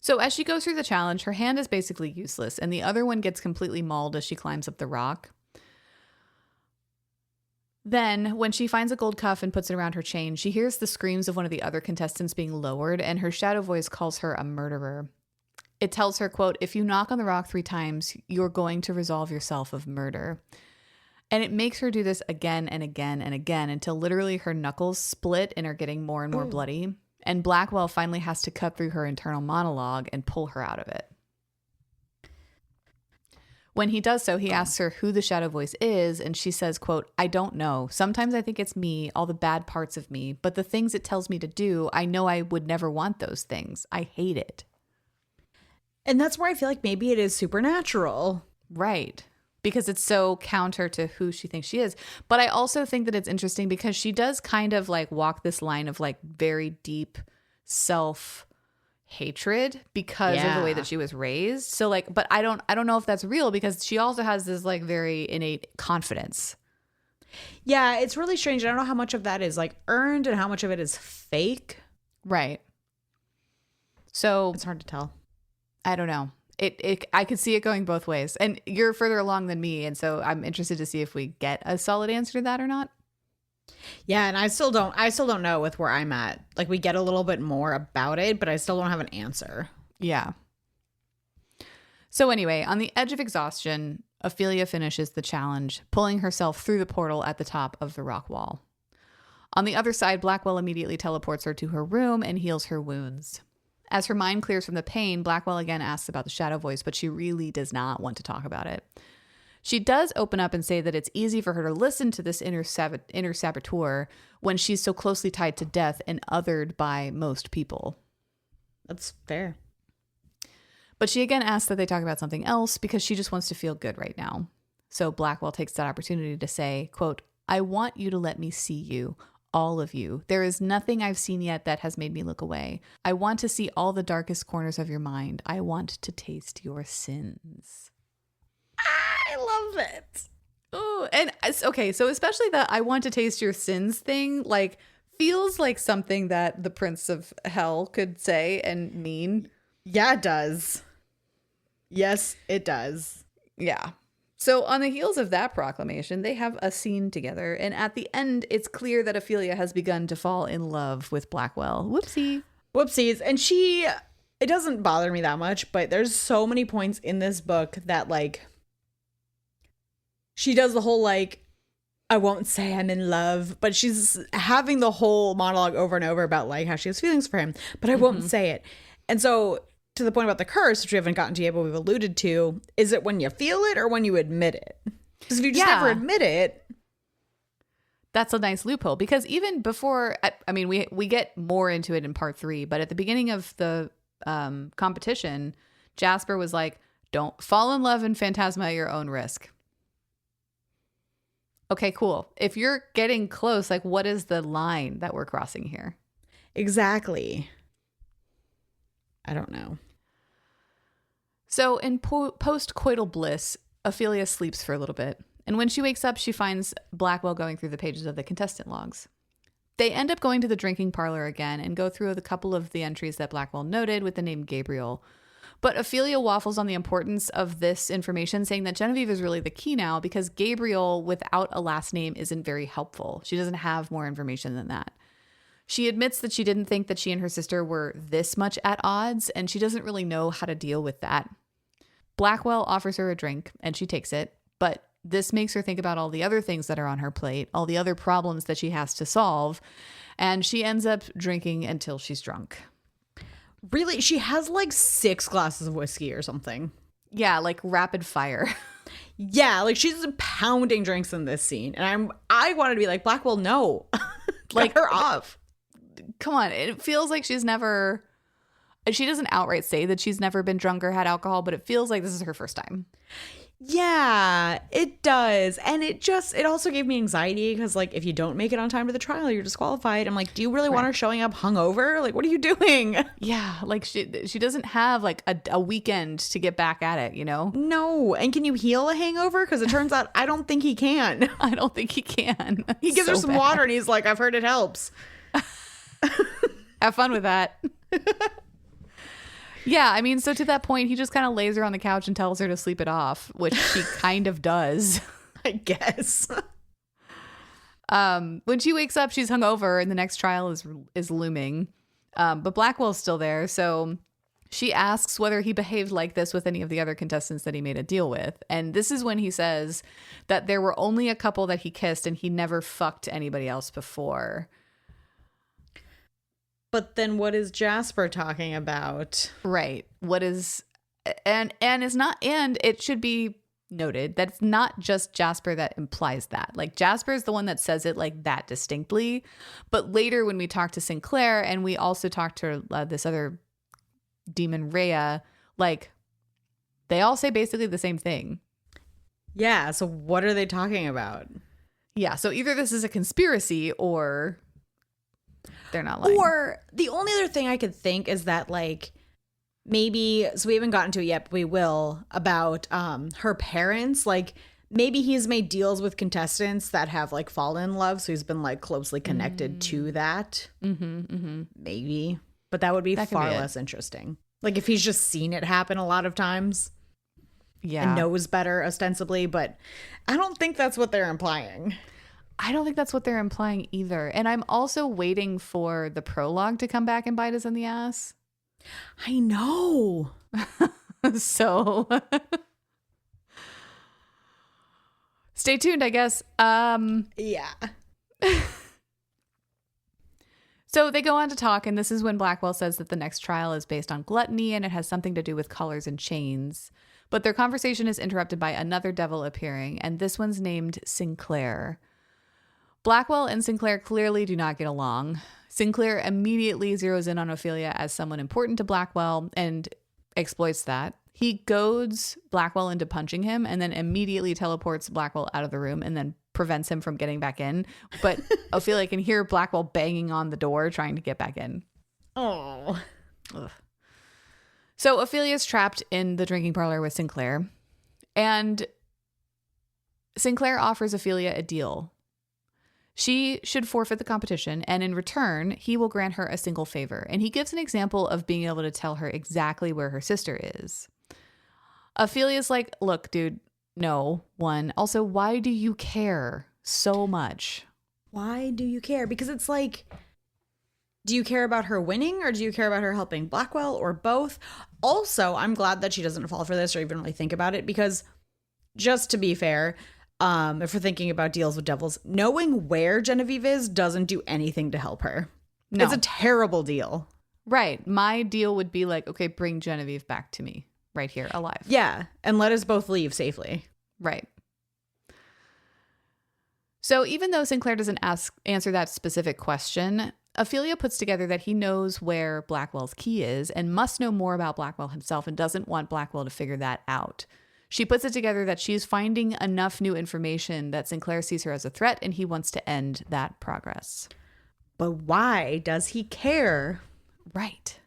So as she goes through the challenge, her hand is basically useless, and the other one gets completely mauled as she climbs up the rock. Then, when she finds a gold cuff and puts it around her chain, she hears the screams of one of the other contestants being lowered, and her shadow voice calls her a murderer. It tells her, quote, "If you knock on the rock 3 times, you're going to resolve yourself of murder." And it makes her do this again and again and again until literally her knuckles split and are getting more and more bloody. And Blackwell finally has to cut through her internal monologue and pull her out of it. When he does so, he asks her who the shadow voice is, and she says, quote, "I don't know. Sometimes I think it's me, all the bad parts of me, but the things it tells me to do, I know I would never want those things. I hate it." And that's where I feel like maybe it is supernatural. Right. Because it's so counter to who she thinks she is. But I also think that it's interesting because she does kind of like walk this line of like very deep self-hatred because of the way that she was raised. So like, but I don't know if that's real because she also has this like very innate confidence. Yeah, it's really strange. I don't know how much of that is like earned and how much of it is fake. Right. So it's hard to tell. I don't know. I could see it going both ways. And you're further along than me, and so I'm interested to see if we get a solid answer to that or not. Yeah, and I still don't know with where I'm at. Like we get a little bit more about it, but I still don't have an answer. Yeah. So anyway, on the edge of exhaustion, Ophelia finishes the challenge, pulling herself through the portal at the top of the rock wall. On the other side, Blackwell immediately teleports her to her room and heals her wounds. As her mind clears from the pain, Blackwell again asks about the shadow voice, but she really does not want to talk about it. She does open up and say that it's easy for her to listen to this inner saboteur when she's so closely tied to death and othered by most people. That's fair. But she again asks that they talk about something else because she just wants to feel good right now. So Blackwell takes that opportunity to say, quote, "I want you to let me see you. All of you. There is nothing I've seen yet that has made me look away. I want to see all the darkest corners of your mind. I want to taste your sins." I love it. Oh, and okay, so especially the "I want to taste your sins" thing, like feels like something that the Prince of Hell could say and mean. Yeah, it does. Yes, it does. Yeah. So on the heels of that proclamation, they have a scene together. And at the end, it's clear that Ophelia has begun to fall in love with Blackwell. Whoopsies. And it doesn't bother me that much, but there's so many points in this book that like, she does the whole like, I won't say I'm in love, but she's having the whole monologue over and over about like how she has feelings for him, but I won't say it. And so to the point about the curse, which we haven't gotten to yet, but we've alluded to, is it when you feel it or when you admit it? Because if you just never admit it, that's a nice loophole. Because even before, I mean, we get more into it in part 3, but at the beginning of the competition, Jasper was like, "Don't fall in love in Phantasma at your own risk." Okay, cool. If you're getting close, like, what is the line that we're crossing here? Exactly. I don't know. So in post-coital bliss, Ophelia sleeps for a little bit. And when she wakes up, she finds Blackwell going through the pages of the contestant logs. They end up going to the drinking parlor again and go through the couple of the entries that Blackwell noted with the name Gabriel. But Ophelia waffles on the importance of this information, saying that Genevieve is really the key now because Gabriel without a last name isn't very helpful. She doesn't have more information than that. She admits that she didn't think that she and her sister were this much at odds, and she doesn't really know how to deal with that. Blackwell offers her a drink, and she takes it, but this makes her think about all the other things that are on her plate, all the other problems that she has to solve, and she ends up drinking until she's drunk. Really? She has like 6 glasses of whiskey or something. Yeah, like rapid fire. Yeah, like she's pounding drinks in this scene. And I wanted to be like, Blackwell, no. Like her off. Come on. It feels like she doesn't outright say that she's never been drunk or had alcohol, but it feels like this is her first time. Yeah, it does. And it also gave me anxiety because, like, if you don't make it on time to the trial, you're disqualified. I'm like, do you really want her showing up hungover? Like, what are you doing? Yeah, like she doesn't have like a weekend to get back at it, you know? No. And can you heal a hangover? Because it turns out I don't think he can. I don't think he can. He gives her some water and he's like, I've heard it helps. Have fun with that. Yeah, I mean, so to that point, he just kind of lays her on the couch and tells her to sleep it off, which she kind of does. I guess. When she wakes up, she's hungover and the next trial is looming. But Blackwell's still there, so she asks whether he behaved like this with any of the other contestants that he made a deal with. And this is when he says that there were only a couple that he kissed and he never fucked anybody else before. But then what is Jasper talking about? Right. What is and it should be noted that it's not just Jasper that implies that. Like Jasper is the one that says it like that distinctly. But later when we talk to Sinclair and we also talk to this other demon Rhea, like they all say basically the same thing. Yeah. So what are they talking about? Yeah. So either this is a conspiracy or they're not lying. Or the only other thing I could think is that like maybe, so we haven't gotten to it yet, but we will, about her parents. Like maybe he's made deals with contestants that have like fallen in love. So he's been like closely connected to that. Maybe. But that would be far less interesting. Like if he's just seen it happen a lot of times. Yeah. And knows better ostensibly. But I don't think that's what they're implying. I don't think that's what they're implying either. And I'm also waiting for the prologue to come back and bite us in the ass. I know. So stay tuned, I guess. Yeah. So they go on to talk, and this is when Blackwell says that the next trial is based on gluttony and it has something to do with collars and chains. But their conversation is interrupted by another devil appearing, and this one's named Sinclair. Blackwell and Sinclair clearly do not get along. Sinclair immediately zeroes in on Ophelia as someone important to Blackwell and exploits that. He goads Blackwell into punching him and then immediately teleports Blackwell out of the room and then prevents him from getting back in. But Ophelia can hear Blackwell banging on the door trying to get back in. Oh. So Ophelia's trapped in the drinking parlor with Sinclair. And Sinclair offers Ophelia a deal. She should forfeit the competition, and in return, he will grant her a single favor. And he gives an example of being able to tell her exactly where her sister is. Ophelia's like, look, dude, no, one. Also, why do you care so much? Why do you care? Because it's like, do you care about her winning or do you care about her helping Blackwell or both? Also, I'm glad that she doesn't fall for this or even really think about it because just to be fair, if we're thinking about deals with devils, knowing where Genevieve is doesn't do anything to help her. No. It's a terrible deal. Right. My deal would be like, okay, bring Genevieve back to me right here alive. Yeah. And let us both leave safely. Right. So even though Sinclair doesn't answer that specific question, Ophelia puts together that he knows where Blackwell's key is and must know more about Blackwell himself and doesn't want Blackwell to figure that out. She puts it together that she's finding enough new information that Sinclair sees her as a threat and he wants to end that progress. But why does he care? Right.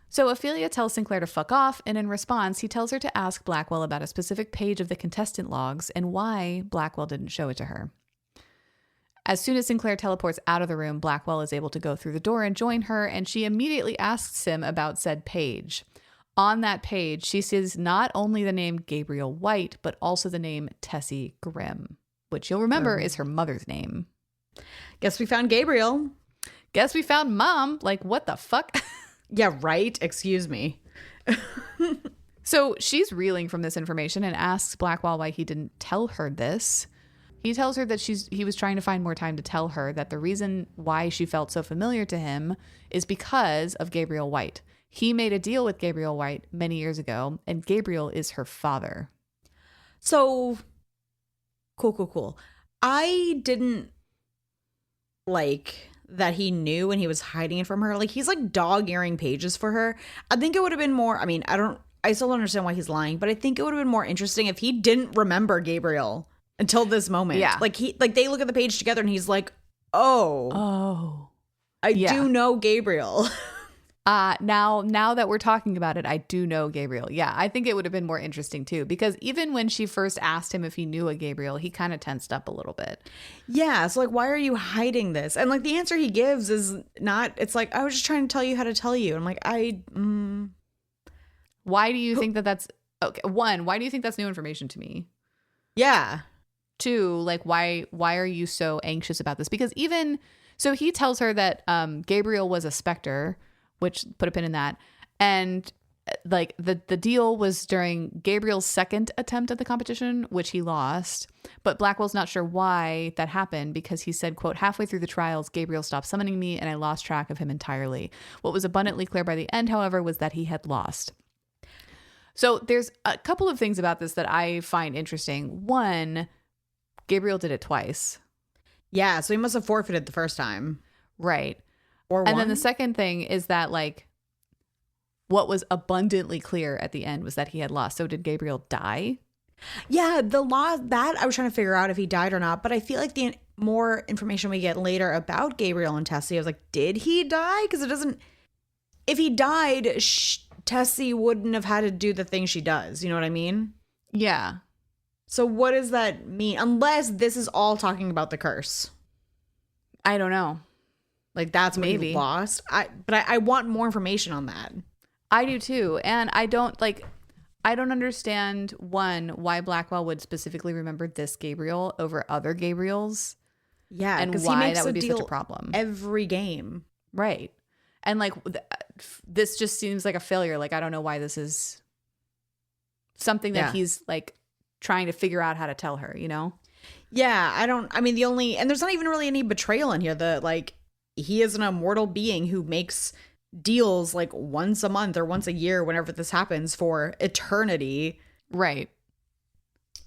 So Ophelia tells Sinclair to fuck off, and in response, he tells her to ask Blackwell about a specific page of the contestant logs and why Blackwell didn't show it to her. As soon as Sinclair teleports out of the room, Blackwell is able to go through the door and join her, and she immediately asks him about said page. on that page, she sees not only the name Gabriel White, but also the name Tessie Grimm, which you'll remember is her mother's name. Guess we found Gabriel. Guess we found Mom. Like, what the fuck? Yeah, right? Excuse me. So she's reeling from this information and asks Blackwell why he didn't tell her this. He tells her that he was trying to find more time to tell her that the reason why she felt so familiar to him is because of Gabriel White. He made a deal with Gabriel White many years ago, and Gabriel is her father. So, cool. I didn't like that he knew and he was hiding it from her. Like, he's like dog-earing pages for her. I think it would have been more, I mean, I still don't understand why he's lying, but I think it would have been more interesting if he didn't remember Gabriel until this moment. Yeah. Like, they look at the page together and he's like, oh, I do know Gabriel. Now that we're talking about it, I do know Gabriel. Yeah, I think it would have been more interesting too, because even when she first asked him if he knew a Gabriel, he kind of tensed up a little bit. Yeah, so like, why are you hiding this? And like, the answer he gives is not, it's like, I was just trying to tell you how to tell you. I'm like, Why do you think that's, okay, one, why do you think that's new information to me? Yeah. Two, like, why are you so anxious about this? Because so he tells her that Gabriel was a specter, which put a pin in that. And like the deal was during Gabriel's second attempt at the competition, which he lost. But Blackwell's not sure why that happened, because he said, quote, halfway through the trials, Gabriel stopped summoning me and I lost track of him entirely. What was abundantly clear by the end, however, was that he had lost. So there's a couple of things about this that I find interesting. One, Gabriel did it twice. Yeah, so he must have forfeited the first time. Right. Or and then the second thing is that, like, what was abundantly clear at the end was that he had lost. So did Gabriel die? Yeah, the law that I was trying to figure out if he died or not, but I feel like the more information we get later about Gabriel and Tessie, I was like, did he die? Because it doesn't. If he died, Tessie wouldn't have had to do the thing she does. You know what I mean? Yeah. So what does that mean? Unless this is all talking about the curse. I don't know. Like, that's maybe he lost. But I want more information on that. I do too. And I don't understand, one, why Blackwell would specifically remember this Gabriel over other Gabriels. Yeah. And why that would be such a problem. Every game. Right. And like, this just seems like a failure. Like, I don't know why this is something that he's like trying to figure out how to tell her, you know? Yeah. And there's not even really any betrayal in here. He is an immortal being who makes deals like once a month or once a year, whenever this happens, for eternity. Right.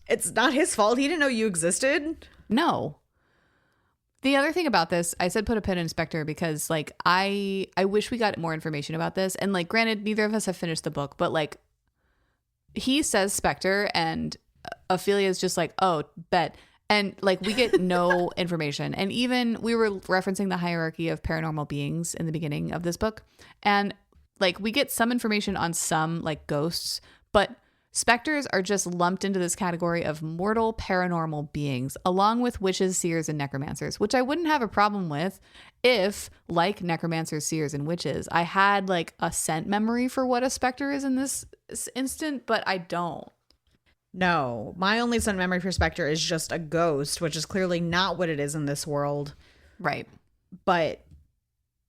It's not his fault. He didn't know you existed. No. The other thing about this, I said put a pin in Spectre because, like, I wish we got more information about this. And, like, granted, neither of us have finished the book, but, like, he says Spectre and Ophelia's just like, oh, bet. And, like, we get no information. And even we were referencing the hierarchy of paranormal beings in the beginning of this book. And, like, we get some information on some, like, ghosts, but specters are just lumped into this category of mortal paranormal beings, along with witches, seers, and necromancers, which I wouldn't have a problem with if, like necromancers, seers, and witches, I had, like, a scent memory for what a specter is in this instant, but I don't. No, my only scent memory for Spectre is just a ghost, which is clearly not what it is in this world. Right. But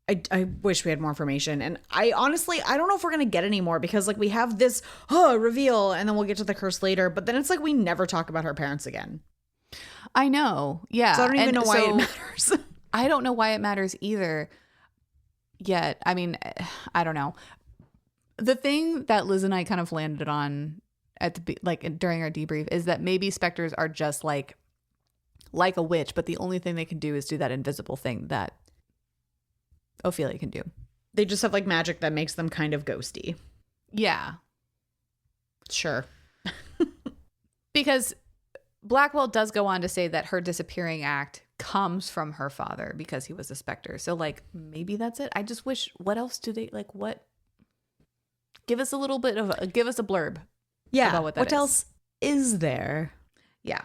I wish we had more information. And I honestly, I don't know if we're going to get any more, because like we have this reveal and then we'll get to the curse later. But then it's like we never talk about her parents again. I know. Yeah. So I don't even know why it matters. I don't know why it matters either yet. I mean, I don't know. The thing that Liz and I kind of landed on during our debrief is that maybe specters are just like a witch, but the only thing they can do is do that invisible thing that Ophelia can do. They just have like magic that makes them kind of ghosty. Yeah. Sure. Because Blackwell does go on to say that her disappearing act comes from her father because he was a specter. So like maybe that's it. I just wish, what else do they like? What? Give us a little bit of give us a blurb. Yeah. About what else is there? Yeah.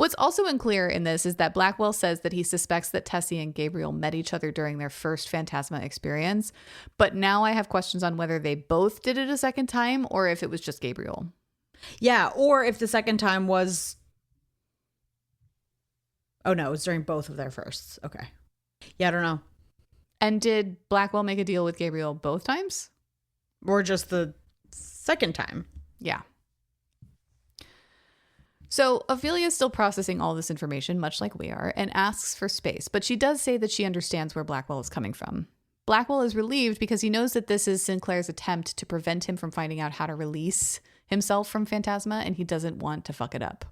What's also unclear in this is that Blackwell says that he suspects that Tessie and Gabriel met each other during their first Phantasma experience. But now I have questions on whether they both did it a second time or if it was just Gabriel. Yeah, or if the second time was... Oh, no, it was during both of their firsts. Okay. Yeah, I don't know. And did Blackwell make a deal with Gabriel both times? Or just the second time? Yeah. So Ophelia is still processing all this information, much like we are, and asks for space. But she does say that she understands where Blackwell is coming from. Blackwell is relieved because he knows that this is Sinclair's attempt to prevent him from finding out how to release himself from Phantasma, and he doesn't want to fuck it up.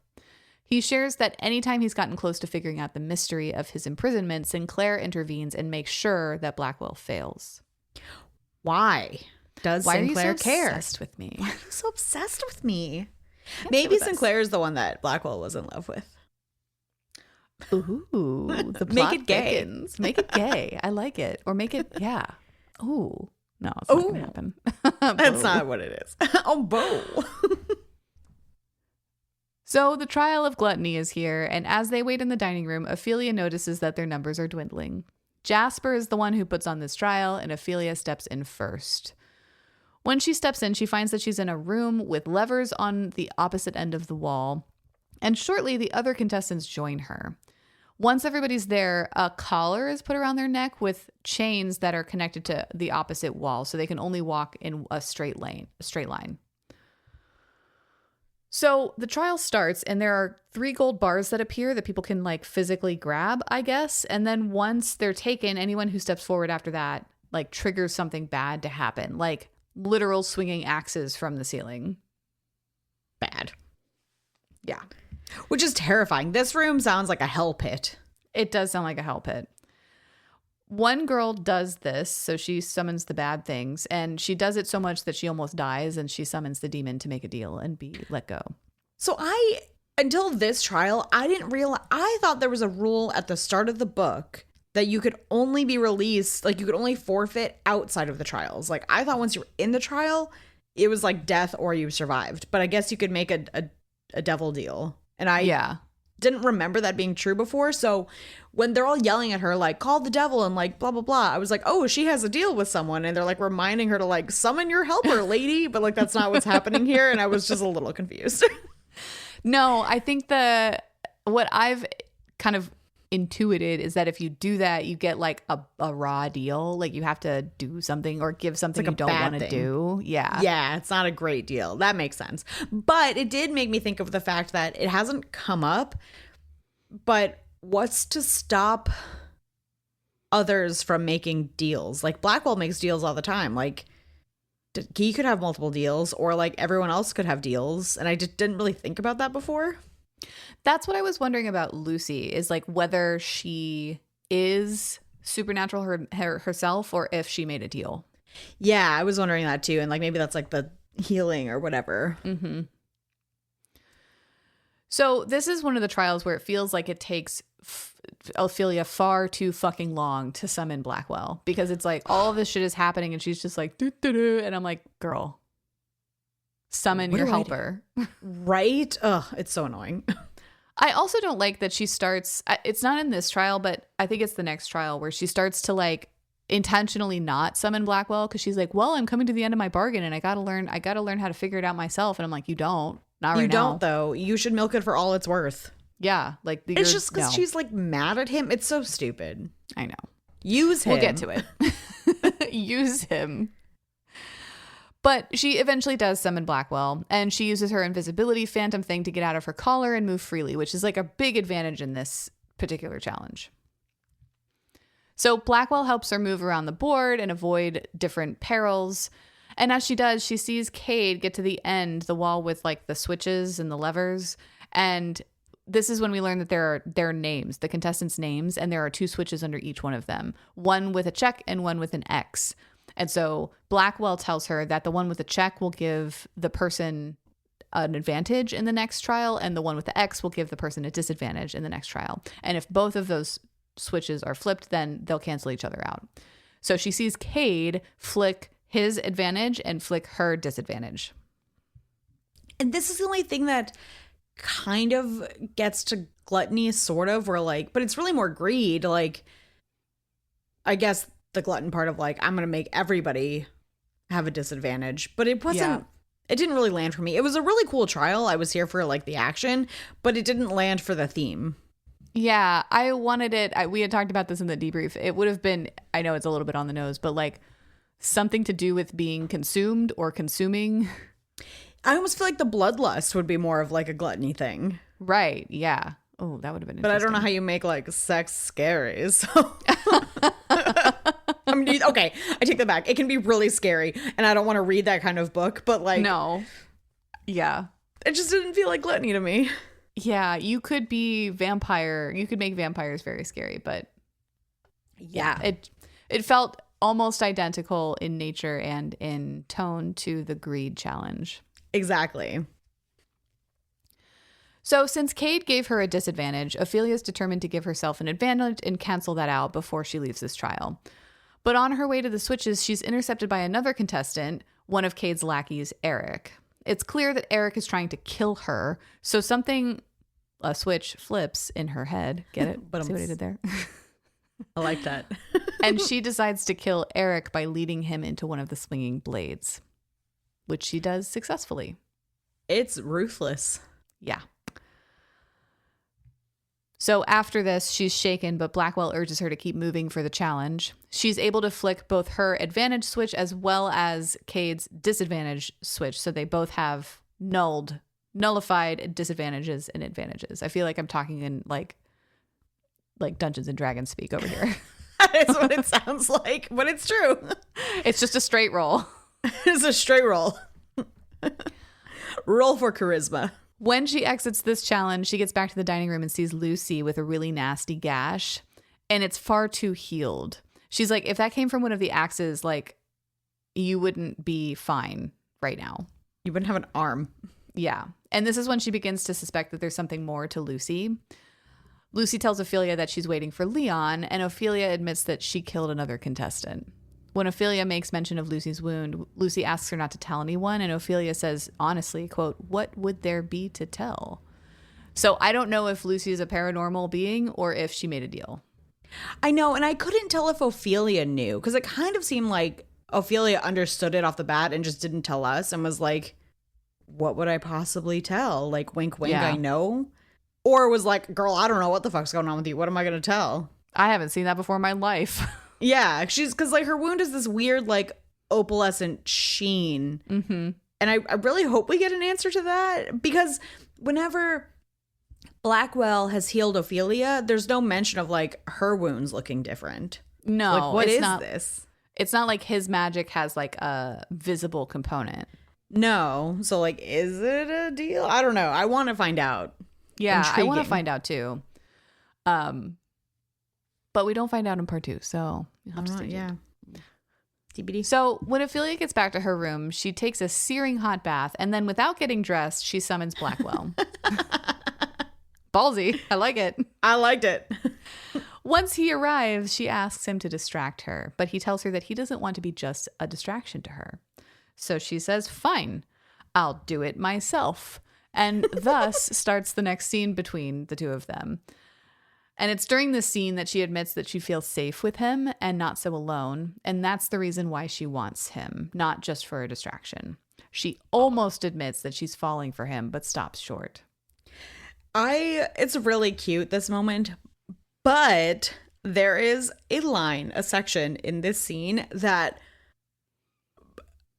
He shares that anytime he's gotten close to figuring out the mystery of his imprisonment, Sinclair intervenes and makes sure that Blackwell fails. Why does Sinclair care? Obsessed with me? Why are you so obsessed with me? Maybe Sinclair is the one that Blackwell was in love with. Ooh, the plot make it gay. Thickens. Make it gay. I like it. Or make it, yeah. Ooh, no, it's not gonna happen. That's not what it is. Oh, Bo. So the trial of gluttony is here, and as they wait in the dining room, Ophelia notices that their numbers are dwindling. Jasper is the one who puts on this trial, and Ophelia steps in first. When she steps in, she finds that she's in a room with levers on the opposite end of the wall, and shortly the other contestants join her. Once everybody's there, a collar is put around their neck with chains that are connected to the opposite wall, so they can only walk in a straight line. So the trial starts, and there are 3 gold bars that appear that people can like physically grab, I guess. And then once they're taken, anyone who steps forward after that like triggers something bad to happen, like literal swinging axes from the ceiling. Bad. Yeah. Which is terrifying. This room sounds like a hell pit. It does sound like a hell pit. One girl does this, so she summons the bad things, and she does it so much that she almost dies, and she summons the demon to make a deal and be let go. So until this trial, I didn't realize, I thought there was a rule at the start of the book that you could only be released, like you could only forfeit outside of the trials. Like I thought once you were in the trial, it was like death or you survived. But I guess you could make a devil deal. And I didn't remember that being true before. So when they're all yelling at her, like, call the devil and like, blah, blah, blah, I was like, oh, she has a deal with someone. And they're like reminding her to like, summon your helper, lady. But like, that's not what's happening here. And I was just a little confused. No, I think what I've kind of intuited is that if you do that, you get like a raw deal. Like you have to do something or give something like you don't want to do. Yeah. Yeah, it's not a great deal. That makes sense. But it did make me think of the fact that it hasn't come up, but what's to stop others from making deals? Like Blackwell makes deals all the time. Like he could have multiple deals, or like everyone else could have deals. And I just didn't really think about that before. That's what I was wondering about Lucy, is like whether she is supernatural herself or if she made a deal. Yeah, I was wondering that too. And like maybe that's like the healing or whatever. Mm-hmm. So this is one of the trials where it feels like it takes Ophelia far too fucking long to summon Blackwell, because it's like all of this shit is happening and she's just like, doo-doo-doo, and I'm like, girl, summon your helper. Right? Ugh, it's so annoying. I also don't like that she starts, it's not in this trial, but I think it's the next trial where she starts to like intentionally not summon Blackwell, because she's like, well, I'm coming to the end of my bargain and I gotta learn how to figure it out myself. And I'm like, you don't. Not right now. You don't, though. You should milk it for all it's worth. Yeah. Like it's just because she's like mad at him. It's so stupid. I know. Use him. We'll get to it. Use him. But she eventually does summon Blackwell, and she uses her invisibility phantom thing to get out of her collar and move freely, which is like a big advantage in this particular challenge. So Blackwell helps her move around the board and avoid different perils. And as she does, she sees Cade get to the end, the wall with like the switches and the levers. And this is when we learn that there are names, the contestants' names, and there are 2 switches under each one of them, one with a check and one with an X. And so Blackwell tells her that the one with the check will give the person an advantage in the next trial, and the one with the X will give the person a disadvantage in the next trial. And if both of those switches are flipped, then they'll cancel each other out. So she sees Cade flick his advantage and flick her disadvantage. And this is the only thing that kind of gets to gluttony, sort of, where like, but it's really more greed. Like, I guess the glutton part of like, I'm going to make everybody have a disadvantage, but it wasn't, it didn't really land for me. It was a really cool trial. I was here for like the action, but it didn't land for the theme. Yeah, I wanted it. We had talked about this in the debrief. It would have been, I know it's a little bit on the nose, but like something to do with being consumed or consuming. I almost feel like the bloodlust would be more of like a gluttony thing. Right. Yeah. Oh, that would have been But I don't know how you make like sex scary. So I mean, okay, I take that back. It can be really scary, and I don't want to read that kind of book, but like, no. Yeah. It just didn't feel like gluttony to me. Yeah, you could be vampire. You could make vampires very scary, but yeah, it felt almost identical in nature and in tone to the greed challenge. Exactly. So since Cade gave her a disadvantage, Ophelia's determined to give herself an advantage and cancel that out before she leaves this trial. But on her way to the switches, she's intercepted by another contestant, one of Cade's lackeys, Eric. It's clear that Eric is trying to kill her, so a switch flips in her head. Get it? See what I did there? I like that. And she decides to kill Eric by leading him into one of the swinging blades, which she does successfully. It's ruthless. Yeah. So after this, she's shaken, but Blackwell urges her to keep moving for the challenge. She's able to flick both her advantage switch as well as Cade's disadvantage switch, so they both have nullified disadvantages and advantages. I feel like I'm talking in like Dungeons and Dragons speak over here. That is what it sounds like, but it's true. It's just a straight roll. It's a straight roll. Roll for charisma. When she exits this challenge, she gets back to the dining room and sees Lucy with a really nasty gash, and it's far too healed. She's like, if that came from one of the axes, like, you wouldn't be fine right now. You wouldn't have an arm. Yeah. And this is when she begins to suspect that there's something more to Lucy. Lucy tells Ophelia that she's waiting for Leon, and Ophelia admits that she killed another contestant. When Ophelia makes mention of Lucy's wound, Lucy asks her not to tell anyone, and Ophelia says, honestly, quote, what would there be to tell? So I don't know if Lucy is a paranormal being or if she made a deal. I know, and I couldn't tell if Ophelia knew, because it kind of seemed like Ophelia understood it off the bat and just didn't tell us and was like, what would I possibly tell? Like, wink, wink, I know. Or was like, girl, I don't know what the fuck's going on with you. What am I going to tell? I haven't seen that before in my life. Yeah, she's because like her wound is this weird like opalescent sheen. Mm-hmm. And I really hope we get an answer to that, because whenever Blackwell has healed Ophelia, there's no mention of like her wounds looking different. No, like, what is not, this? It's not like his magic has like a visible component. No. So like, is it a deal? I don't know. I want to find out. Yeah, Intriguing. I want to find out too. But we don't find out in part 2, so you'll have to stay tuned. Yeah. TBD. So when Ophelia gets back to her room, she takes a searing hot bath, and then without getting dressed, she summons Blackwell. Ballsy. I like it. I liked it. Once he arrives, she asks him to distract her, but he tells her that he doesn't want to be just a distraction to her. So she says, fine, I'll do it myself. And thus starts the next scene between the two of them. And it's during this scene that she admits that she feels safe with him and not so alone. And that's the reason why she wants him, not just for a distraction. She almost admits that she's falling for him, but stops short. It's really cute, this moment. But there is a section in this scene that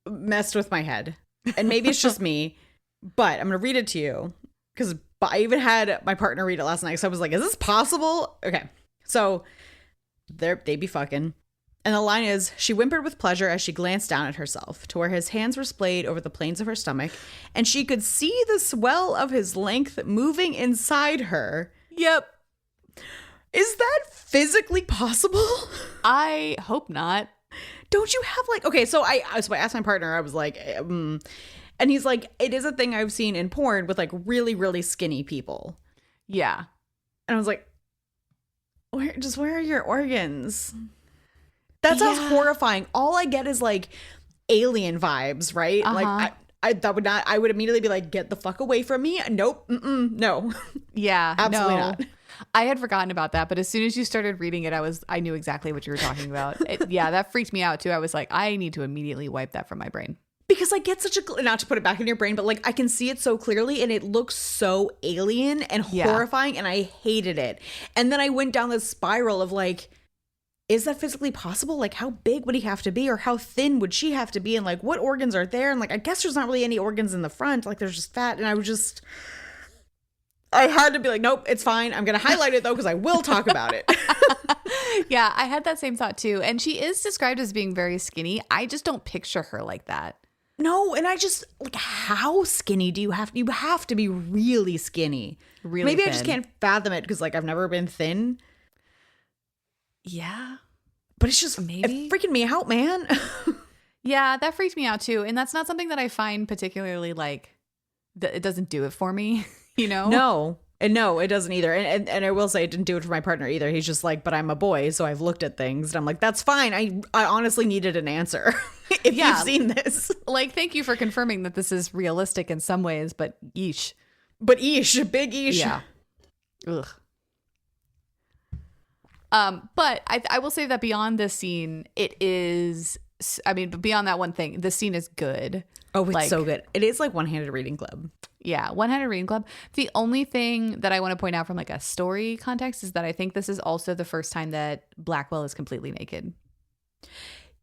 messed with my head. And maybe it's just me, but I'm going to read it to you because I even had my partner read it last night. So I was like, is this possible? Okay. So they be fucking. And the line is, she whimpered with pleasure as she glanced down at herself to where his hands were splayed over the planes of her stomach, and she could see the swell of his length moving inside her. Yep. Is that physically possible? I hope not. Don't you have like, okay, so I asked my partner, I was like, and he's like, it is a thing I've seen in porn with like really, really skinny people. Yeah. And I was like, where are your organs? That sounds horrifying. All I get is like alien vibes, right? Uh-huh. Like I would immediately be like, get the fuck away from me. Nope. No. Yeah. Absolutely no. not. I had forgotten about that, but as soon as you started reading it, I knew exactly what you were talking about. Yeah, that freaked me out too. I was like, I need to immediately wipe that from my brain. Because I get such a, not to put it back in your brain, but like I can see it so clearly and it looks so alien and horrifying and I hated it. And then I went down this spiral of like, is that physically possible? Like how big would he have to be or how thin would she have to be? And like what organs are there? And like, I guess there's not really any organs in the front. Like there's just fat. And I had to be like, nope, it's fine. I'm going to highlight it though, because I will talk about it. Yeah, I had that same thought too. And she is described as being very skinny. I just don't picture her like that. No, and I just, like, how skinny do you have to? You have to be really skinny. Really Maybe thin. I just can't fathom it because, like, I've never been thin. Yeah. But it's just Maybe. It freaking me out, man. Yeah, that freaked me out too. And that's not something that I find particularly, like, it doesn't do it for me, you know? No. And no, it doesn't either. And I will say it didn't do it for my partner either. He's just like, but I'm a boy, so I've looked at things. And I'm like, that's fine. I honestly needed an answer if you've seen this. Like, thank you for confirming that this is realistic in some ways, but yeesh. But yeesh, big yeesh. Yeah. Ugh. But I will say that beyond this scene, it is, I mean, beyond that one thing, the scene is good. Oh, it's like, so good. It is like one-handed reading club. Yeah, one-handed reading club. The only thing that I want to point out from like a story context is that I think this is also the first time that Blackwell is completely naked.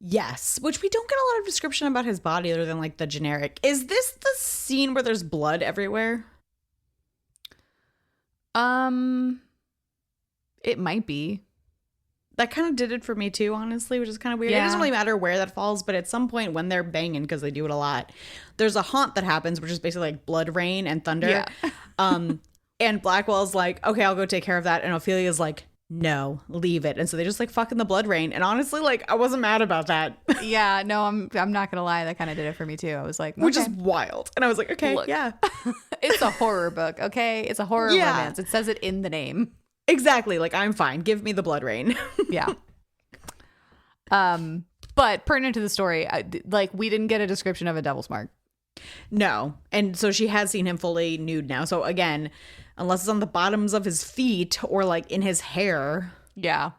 Yes, which we don't get a lot of description about his body other than like the generic. Is this the scene where there's blood everywhere? It might be. That kind of did it for me too, honestly, which is kind of weird. Yeah. It doesn't really matter where that falls, but at some point when they're banging, because they do it a lot, there's a haunt that happens, which is basically like blood rain and thunder. Yeah. And Blackwell's like, okay, I'll go take care of that. And Ophelia's like, no, leave it. And so they just like fuck in the blood rain. And honestly, like, I wasn't mad about that. Yeah, no, I'm not gonna lie, that kind of did it for me too. I was like, okay. Which is wild. And I was like, okay, Look. yeah. It's a horror book, okay? It's a horror romance. It says it in the name. Exactly. Like, I'm fine. Give me the blood rain. Yeah. But pertinent to the story, like, we didn't get a description of a devil's mark. No. And so she has seen him fully nude now. So again, unless it's on the bottoms of his feet or like in his hair. Yeah.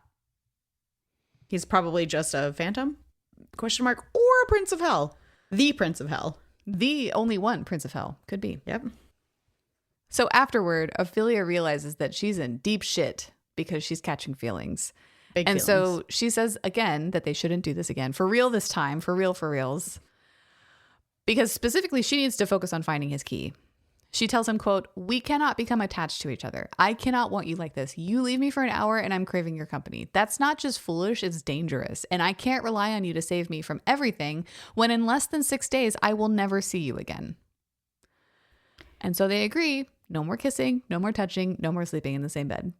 He's probably just a phantom? Question mark. Or a prince of hell. The prince of hell. The only one Prince of Hell. Could be. Yep. So afterward, Ophelia realizes that she's in deep shit because she's catching feelings. Big And feelings. so she says again that they shouldn't do this again. For real this time. For reals. Because specifically, she needs to focus on finding his key. She tells him, quote, "We cannot become attached to each other. I cannot want you like this. You leave me for an hour and I'm craving your company. That's not just foolish, it's dangerous. And I can't rely on you to save me from everything when in less than 6 days, I will never see you again." And so they agree. No more kissing, no more touching, no more sleeping in the same bed.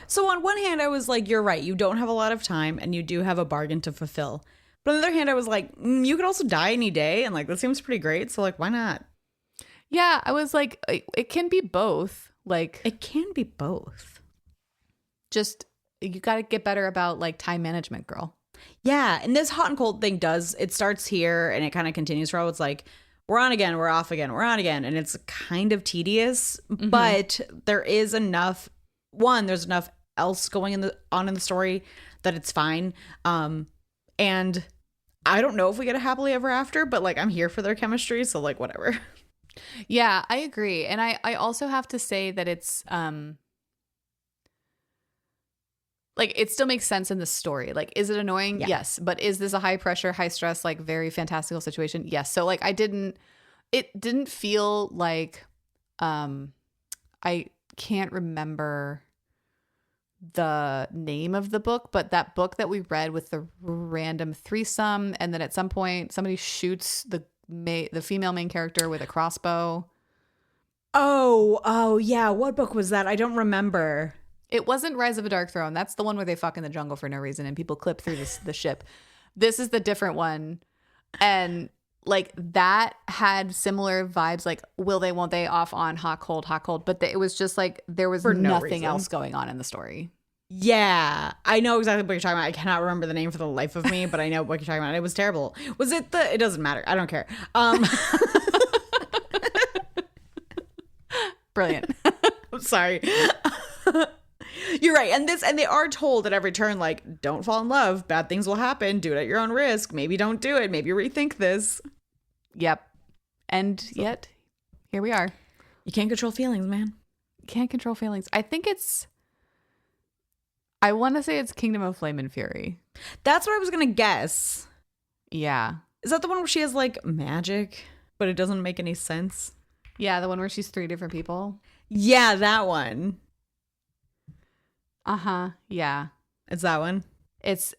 So on one hand, I was like, you're right. You don't have a lot of time and you do have a bargain to fulfill. But on the other hand, I was like, you could also die any day. And like, that seems pretty great. So like, why not? Yeah, I was like, it can be both. Like, It can be both. just, you got to get better about like time management, girl. Yeah. And this hot and cold thing it starts here and it kind of continues for all. It's like, we're on again, we're off again, we're on again. And it's kind of tedious, but there is enough. One, there's enough else going on in the story that it's fine. And I don't know if we get a happily ever after, but like I'm here for their chemistry, so like whatever. Yeah, I agree. And I also have to say that it's like it still makes sense in the story. Like, is it annoying? Yeah. Yes. But is this a high pressure, high stress, like very fantastical situation? Yes. So like it didn't feel like I can't remember the name of the book, but that book that we read with the random threesome, and then at some point somebody shoots the female main character with a crossbow. Oh yeah. What book was that? I don't remember. It wasn't Rise of a Dark Throne. That's the one where they fuck in the jungle for no reason and people clip through the ship. This is the different one. And like that had similar vibes, like will they, won't they, off on, hot, cold. But it was just like there was For no nothing reason. else going on in the story. Yeah, I know exactly what you're talking about. I cannot remember the name for the life of me, but I know what you're talking about. It was terrible. Was it it doesn't matter. I don't care. Brilliant. I'm sorry. You're right. And they are told at every turn, like, don't fall in love. Bad things will happen. Do it at your own risk. Maybe don't do it. Maybe rethink this. Yep. And yet, here we are. You can't control feelings, man. Can't control feelings. I want to say it's Kingdom of Flame and Fury. That's what I was going to guess. Yeah. Is that the one where she has, like, magic, but it doesn't make any sense? Yeah, the one where she's 3 different people. Yeah, that one. Uh-huh. Yeah. It's that one. It's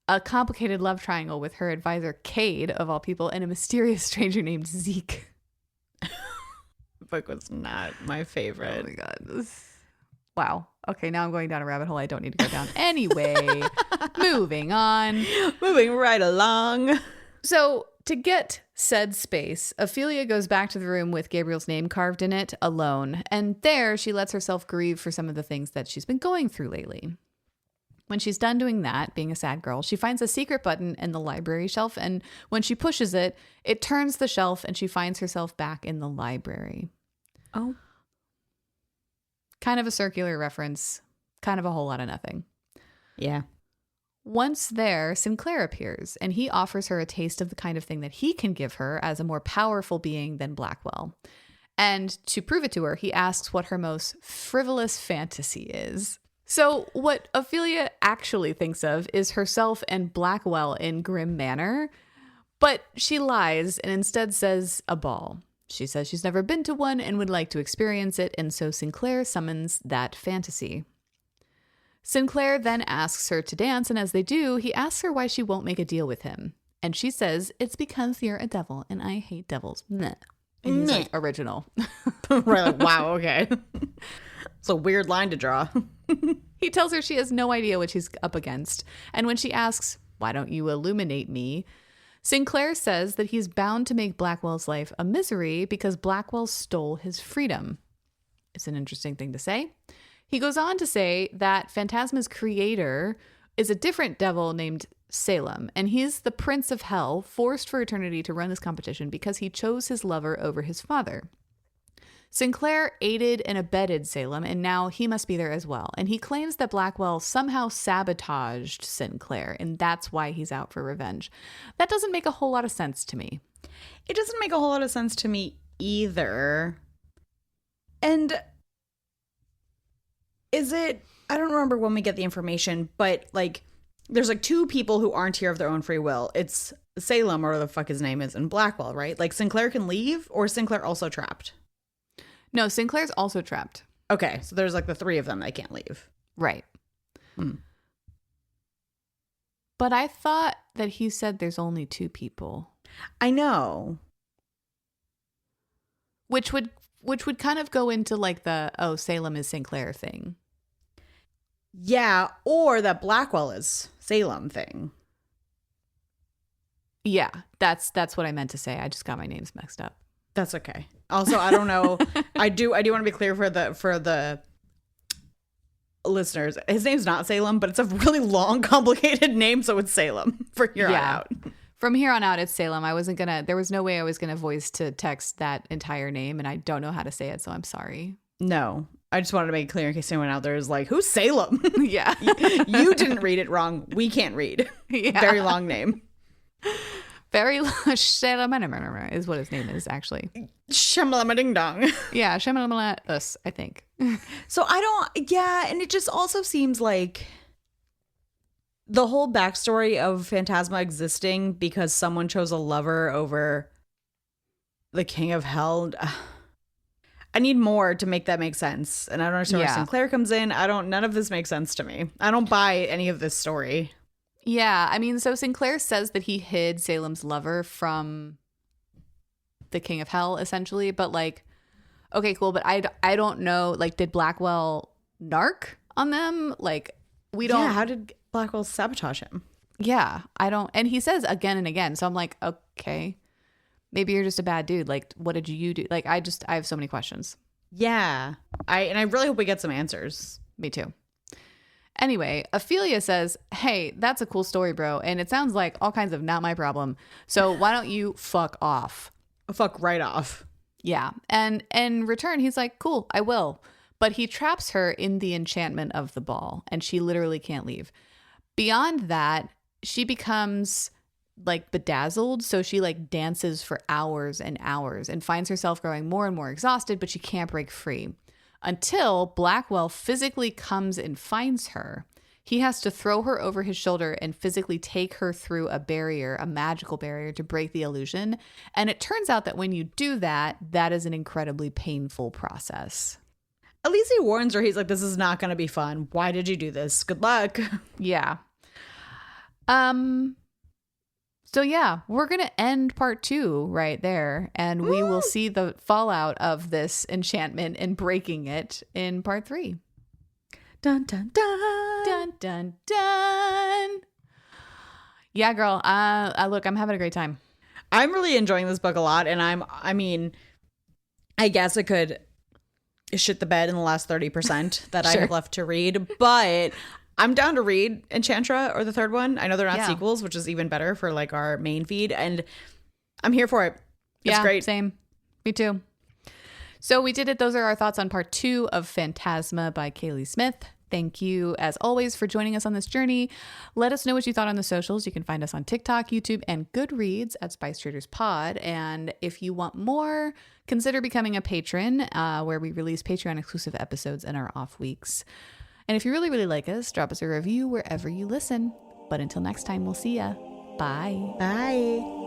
a complicated love triangle with her advisor, Cade, of all people, and a mysterious stranger named Zeke. The book was not my favorite. Oh my God. Wow. Okay, now I'm going down a rabbit hole I don't need to go down. Anyway, moving on. Moving right along. So to get said space, Ophelia goes back to the room with Gabriel's name carved in it alone. And there she lets herself grieve for some of the things that she's been going through lately. When she's done doing that, being a sad girl, she finds a secret button in the library shelf. And when she pushes it, it turns the shelf and she finds herself back in the library. Oh. Kind of a circular reference, kind of a whole lot of nothing. Yeah. Once there, Sinclair appears, and he offers her a taste of the kind of thing that he can give her as a more powerful being than Blackwell. And to prove it to her, he asks what her most frivolous fantasy is. So what Ophelia actually thinks of is herself and Blackwell in grim manner, but she lies and instead says a ball. She says she's never been to one and would like to experience it, and so Sinclair summons that fantasy. Sinclair then asks her to dance, and as they do, he asks her why she won't make a deal with him. And she says, it's because you're a devil, and I hate devils. Meh. And he's like, original. Right, like, wow, okay. It's a weird line to draw. He tells her she has no idea what she's up against. And when she asks, why don't you illuminate me? Sinclair says that he's bound to make Blackwell's life a misery because Blackwell stole his freedom. It's an interesting thing to say. He goes on to say that Phantasma's creator is a different devil named Salem, and he's the prince of hell, forced for eternity to run this competition because he chose his lover over his father. Sinclair aided and abetted Salem, and now he must be there as well. And he claims that Blackwell somehow sabotaged Sinclair, and that's why he's out for revenge. That doesn't make a whole lot of sense to me. It doesn't make a whole lot of sense to me either. And I don't remember when we get the information, but like there's like 2 people who aren't here of their own free will. It's Salem, or whatever the fuck his name is, and Blackwell, right? Like Sinclair can leave, or is Sinclair also trapped? No, Sinclair's also trapped. Okay, so there's like the 3 of them that can't leave. Right. But I thought that he said there's only 2 people. I know. Which would kind of go into like the, oh, Salem is Sinclair thing. Yeah, or that Blackwell is Salem thing. Yeah, that's what I meant to say. I just got my names mixed up. That's okay. Also, I don't know. I do want to be clear for the listeners. His name's not Salem, but it's a really long, complicated name, so it's Salem from here on out. From here on out, it's Salem. There was no way I was gonna voice to text that entire name, and I don't know how to say it, so I'm sorry. No, I just wanted to make it clear in case anyone out there is like, who's Salem? Yeah. You didn't read it wrong. We can't read. Yeah. Very long name. Very Salem is what his name is, actually. Shamalama ding dong. Yeah, Shamalama us, I think. So and it just also seems like the whole backstory of Phantasma existing because someone chose a lover over the King of Hell. I need more to make that make sense. And I don't understand where Sinclair comes in. None of this makes sense to me. I don't buy any of this story. Yeah, I mean, so Sinclair says that he hid Salem's lover from the King of Hell, essentially. But like, okay, cool. But I don't know, like, did Blackwell narc on them? Like, we don't. Yeah, how did Blackwell sabotage him? Yeah, I don't. And he says again and again. So I'm like, okay, maybe you're just a bad dude. Like, what did you do? Like, I have so many questions. Yeah, I really hope we get some answers. Me too. Anyway, Ophelia says, hey, that's a cool story, bro. And it sounds like all kinds of not my problem. So why don't you fuck off? Fuck right off. Yeah. And in return, he's like, cool, I will. But he traps her in the enchantment of the ball, and she literally can't leave. Beyond that, she becomes like bedazzled. So she like dances for hours and hours and finds herself growing more and more exhausted, but she can't break free until Blackwell physically comes and finds her. He has to throw her over his shoulder and physically take her through a barrier, a magical barrier, to break the illusion. And it turns out that when you do that, that is an incredibly painful process. At least he warns her. He's like, this is not going to be fun. Why did you do this? Good luck. Yeah. So yeah, we're going to end part 2 right there. And we will see the fallout of this enchantment and breaking it in part 3. Dun, dun, dun. Dun, dun, dun. Yeah, girl. Look, I'm having a great time. I'm really enjoying this book a lot. And I guess it could shit the bed in the last 30% that I have left to read, but I'm down to read Enchantra or the third one. I know they're not sequels, which is even better for like our main feed, and I'm here for it. It's great. Same. Me too. So we did it. Those are our thoughts on part 2 of Phantasma by Kaylie Smith. Thank you, as always, for joining us on this journey. Let us know what you thought on the socials. You can find us on TikTok, YouTube, and Goodreads at Spice Traders Pod. And if you want more, consider becoming a patron, where we release Patreon-exclusive episodes in our off weeks. And if you really, really like us, drop us a review wherever you listen. But until next time, we'll see ya. Bye. Bye.